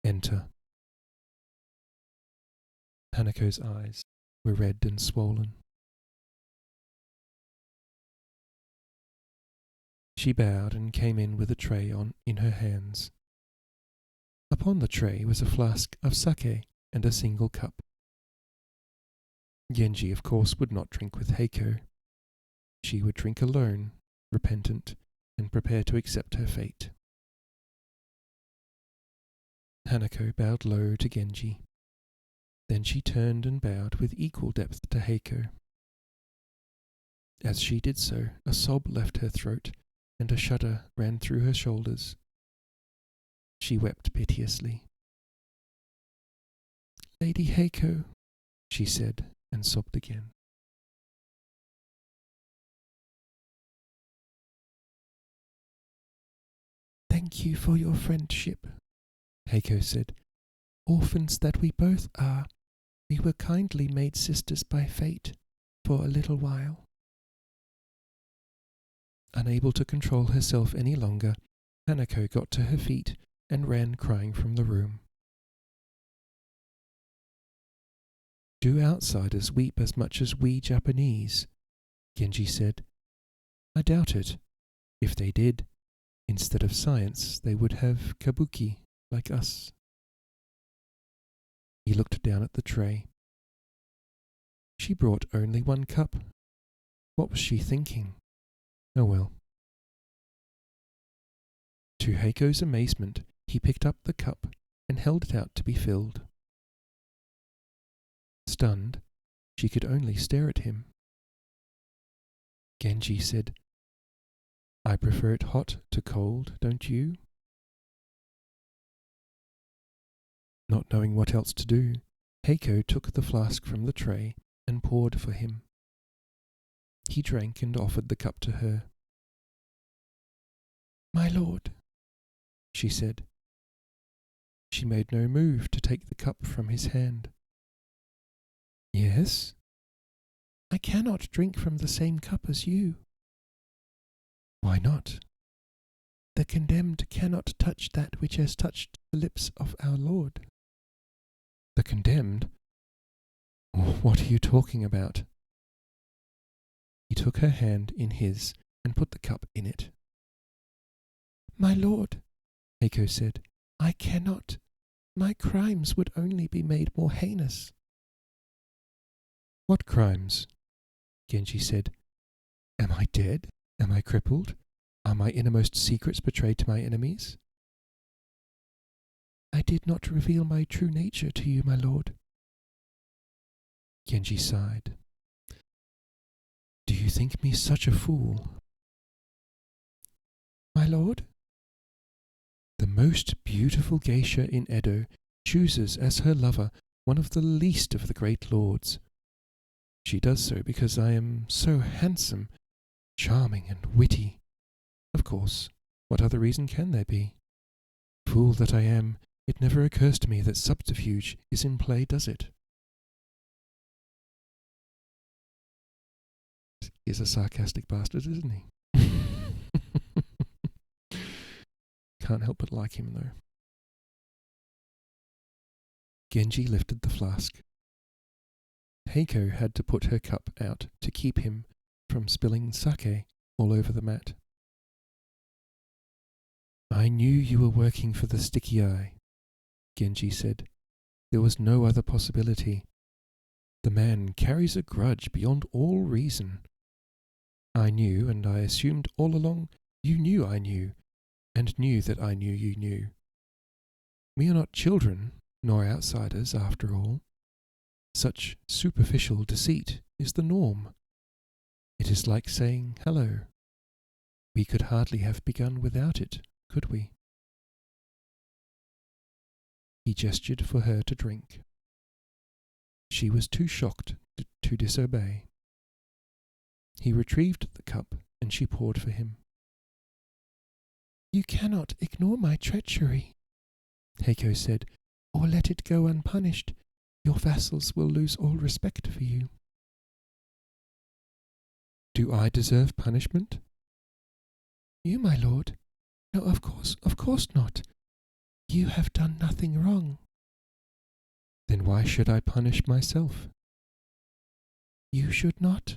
Enter. Hanako's eyes were red and swollen. She bowed and came in with a tray in her hands. Upon the tray was a flask of sake and a single cup. Genji, of course, would not drink with Heiko. She would drink alone, repentant, and prepare to accept her fate. Hanako bowed low to Genji. Then she turned and bowed with equal depth to Heiko. As she did so, a sob left her throat, and a shudder ran through her shoulders. She wept piteously. Lady Heiko, she said, and sobbed again. Thank you for your friendship, Heiko said. Orphans that we both are, we were kindly made sisters by fate for a little while. Unable to control herself any longer, Hanako got to her feet and ran crying from the room. Do outsiders weep as much as we Japanese? Genji said. I doubt it. If they did, instead of science, they would have kabuki like us. He looked down at the tray. She brought only one cup. What was she thinking? Oh well. To Heiko's amazement, he picked up the cup and held it out to be filled. Stunned, she could only stare at him. Genji said, I prefer it hot to cold, don't you? Not knowing what else to do, Heiko took the flask from the tray and poured for him. He drank and offered the cup to her. My lord, she said. She made no move to take the cup from his hand. Yes? I cannot drink from the same cup as you. Why not? The condemned cannot touch that which has touched the lips of our Lord. The condemned? What are you talking about? He took her hand in his and put the cup in it. My lord, Heiko said, I cannot. My crimes would only be made more heinous. What crimes? Genji said. Am I dead? Am I crippled? Are my innermost secrets betrayed to my enemies? I did not reveal my true nature to you, my lord. Genji sighed. Do you think me such a fool? My lord? The most beautiful geisha in Edo chooses as her lover one of the least of the great lords. She does so because I am so handsome, charming, and witty. Of course, what other reason can there be? Fool that I am, it never occurs to me that subterfuge is in play, does it? He's a sarcastic bastard, isn't he? Can't help but like him, though. Genji lifted the flask. Heiko had to put her cup out to keep him from spilling sake all over the mat. I knew you were working for the sticky eye, Genji said. There was no other possibility. The man carries a grudge beyond all reason. I knew, and I assumed all along you knew I knew, and knew that I knew you knew. We are not children, nor outsiders, after all. Such superficial deceit is the norm. It is like saying hello. We could hardly have begun without it, could we? He gestured for her to drink. She was too shocked to disobey. He retrieved the cup, and she poured for him. You cannot ignore my treachery, Heiko said, or let it go unpunished. Your vassals will lose all respect for you. Do I deserve punishment? You, my lord? No, of course not. You have done nothing wrong. Then why should I punish myself? You should not.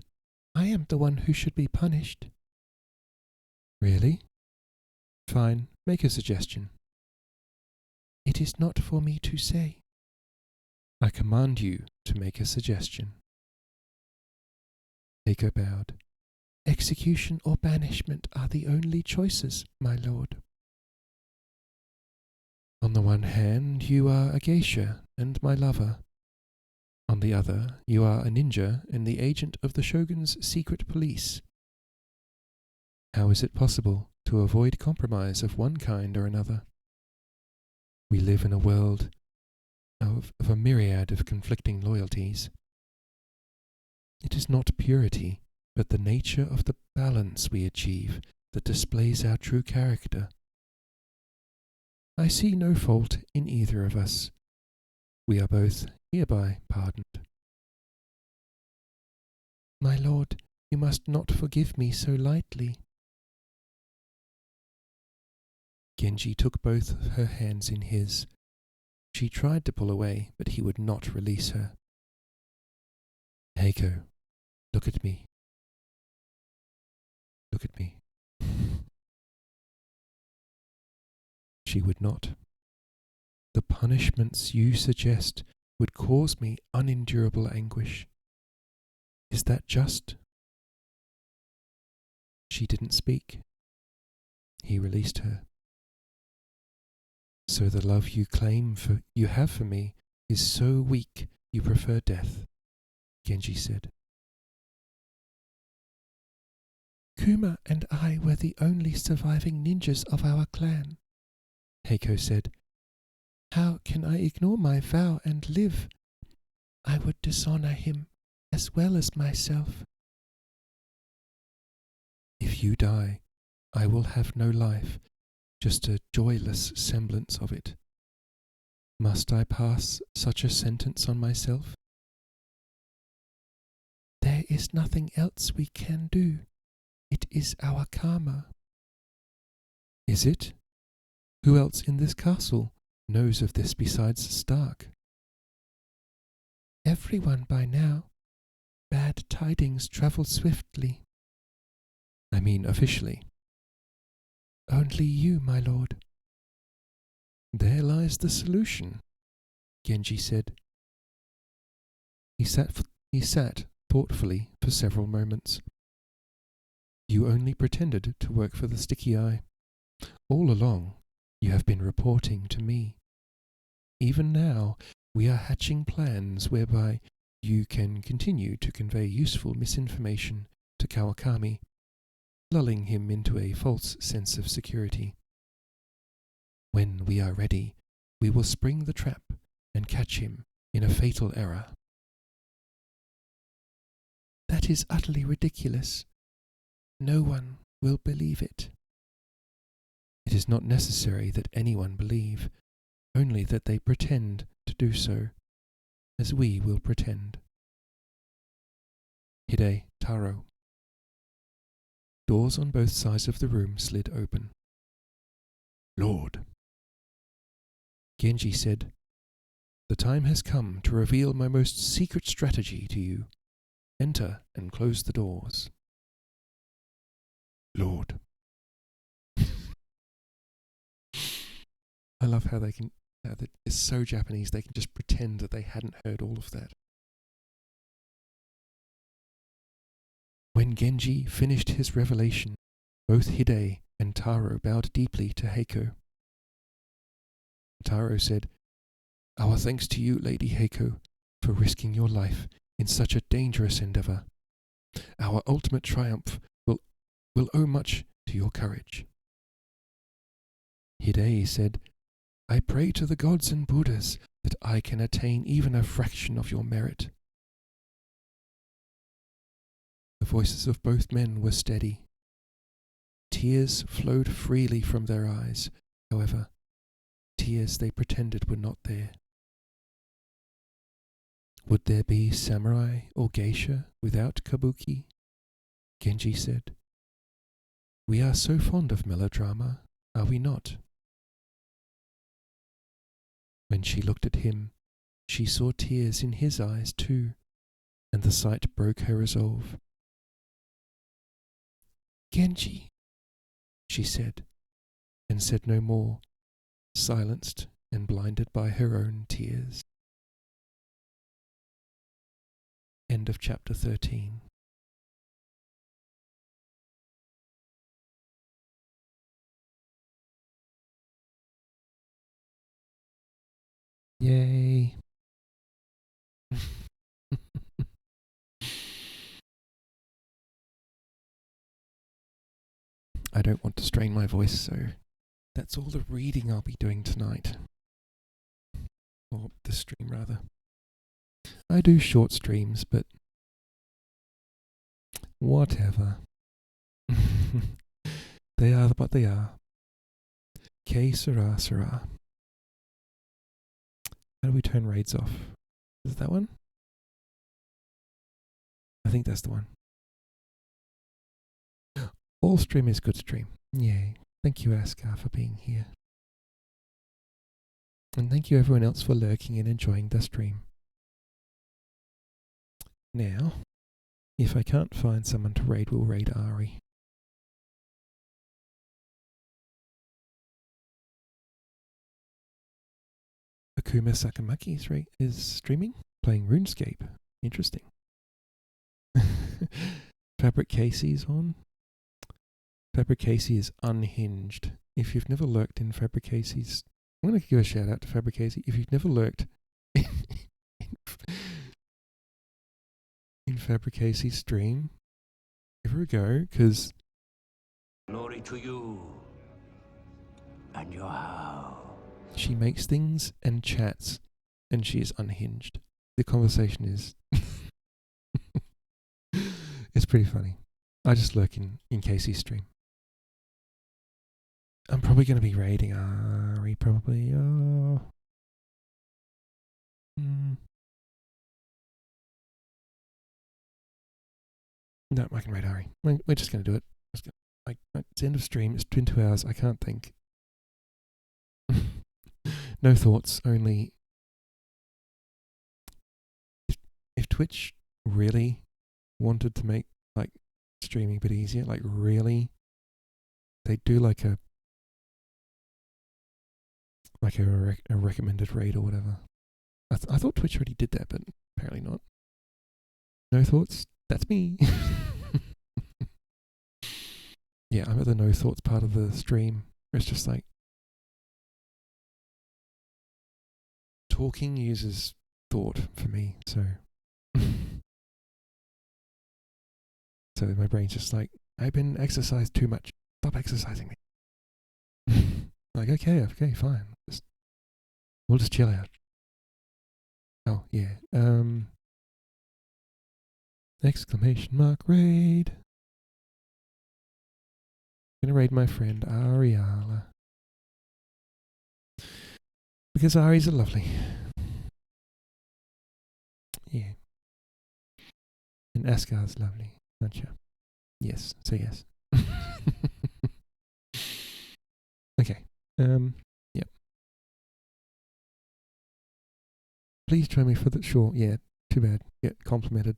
I am the one who should be punished. Really? Fine, make a suggestion. It is not for me to say. I command you to make a suggestion. Heiko bowed. Execution or banishment are the only choices, my lord. On the one hand, you are a geisha and my lover. On the other, you are a ninja and the agent of the shogun's secret police. How is it possible to avoid compromise of one kind or another? We live in a world of a myriad of conflicting loyalties. It is not purity, but the nature of the balance we achieve that displays our true character. I see no fault in either of us. We are both hereby pardoned. My lord, you must not forgive me so lightly. Genji took both of her hands in his. She tried to pull away, but he would not release her. Heiko, look at me. Look at me. She would not. The punishments you suggest would cause me unendurable anguish. Is that just? She didn't speak. He released her. So the love you claim you have for me is so weak you prefer death, Genji said. Kuma and I were the only surviving ninjas of our clan, Heiko said. How can I ignore my vow and live? I would dishonor him as well as myself. If you die, I will have no life, just a joyless semblance of it. Must I pass such a sentence on myself? There is nothing else we can do. It is our karma. Is it? Who else in this castle knows of this besides Stark? Everyone by now. Bad tidings travel swiftly. I mean officially. Only you, my lord. There lies the solution, Genji said. He sat thoughtfully for several moments. You only pretended to work for the Sticky Eye. All along, you have been reporting to me. Even now, we are hatching plans whereby you can continue to convey useful misinformation to Kawakami, lulling him into a false sense of security. When we are ready, we will spring the trap and catch him in a fatal error. That is utterly ridiculous. No one will believe it. It is not necessary that anyone believe, only that they pretend to do so, as we will pretend. Hide, Taro. Doors on both sides of the room slid open. Lord. Genji said, "The time has come to reveal my most secret strategy to you. Enter and close the doors." Lord. I love how they can, it's so Japanese, they can just pretend that they hadn't heard all of that. When Genji finished his revelation, both Hide and Taro bowed deeply to Heiko. Taro said, "Our thanks to you, Lady Heiko, for risking your life in such a dangerous endeavor. Our ultimate triumph will owe much to your courage." Hide said, "I pray to the gods and Buddhas that I can attain even a fraction of your merit." The voices of both men were steady. Tears flowed freely from their eyes, however, tears they pretended were not there. Would there be samurai or geisha without kabuki? Genji said. We are so fond of melodrama, are we not? When she looked at him, she saw tears in his eyes too, and the sight broke her resolve. Genji, she said, and said no more, silenced and blinded by her own tears. End of chapter 13. Yay. I don't want to strain my voice, so that's all the reading I'll be doing tonight. Or this stream, rather. I do short streams, but whatever. They are what they are. Que sera, sera. How do we turn raids off? Is it that one? I think that's the one. All stream is good stream. Yay. Thank you, Askar, for being here. And thank you everyone else for lurking and enjoying the stream. Now, if I can't find someone to raid, we'll raid Ari. Akuma Sakamaki is streaming, playing RuneScape. Interesting. Fabric Casey's on. Fabric Casey is unhinged. If you've never lurked in Fabric Casey's, I'm going to give a shout out to Fabric Casey. If you've never lurked in Fabric Casey's stream, give her a go, because Glory to you and your house. She makes things and chats, and she is unhinged. The conversation is it's pretty funny. I just lurk in Casey's stream. I'm probably going to be raiding Ari, probably. Oh. No, I can raid Ari. We're just going to do it. It's end of stream. It's been 2 hours. I can't think. No thoughts, only if Twitch really wanted to make like streaming a bit easier, like really, they'd do like a recommended raid or whatever. I thought Twitch already did that, but apparently not. No thoughts? That's me. Yeah, I'm at the no thoughts part of the stream. It's just like talking uses thought for me, so So my brain's just like, I've been exercised too much. Stop exercising me. Like, okay, fine. We'll just chill out. Oh, yeah. Exclamation mark raid. Gonna raid my friend Ariala. Because Ari's a lovely. Yeah. And Askar's lovely, aren't you? Yes, so yes. Okay. Yep. Please join me for the sure. Yeah, too bad. Get complimented.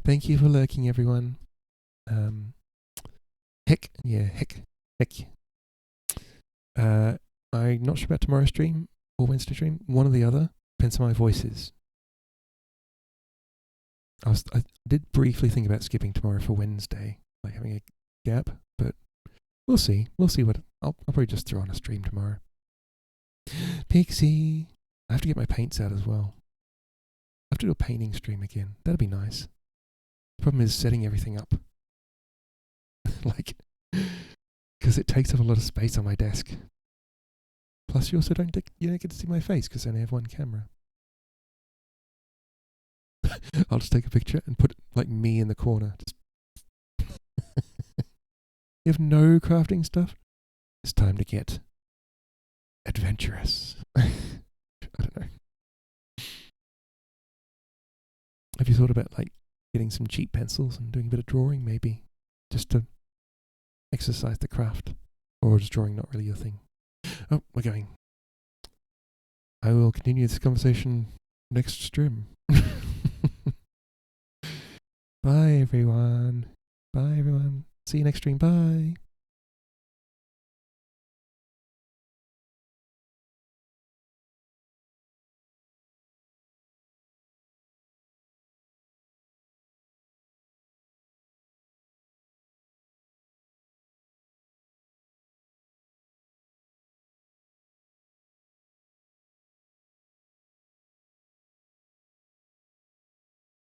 Thank you for lurking, everyone. Heck. I'm not sure about tomorrow's stream or Wednesday stream. One or the other. Depends on my voices. I did briefly think about skipping tomorrow for Wednesday, like having a gap, but we'll see. We'll see what I'll probably just throw on a stream tomorrow. Pixie, I have to get my paints out as well. I have to do a painting stream again. That'd be nice. The problem is setting everything up, like, because it takes up a lot of space on my desk. Plus, you also don't get to see my face because I only have one camera. I'll just take a picture and put like me in the corner. Just you have no crafting stuff? It's time to get adventurous. I don't know. Have you thought about like getting some cheap pencils and doing a bit of drawing maybe? Just to exercise the craft? Or is drawing not really your thing? Oh, we're going. I will continue this conversation next stream. Bye everyone. See you next stream. Bye.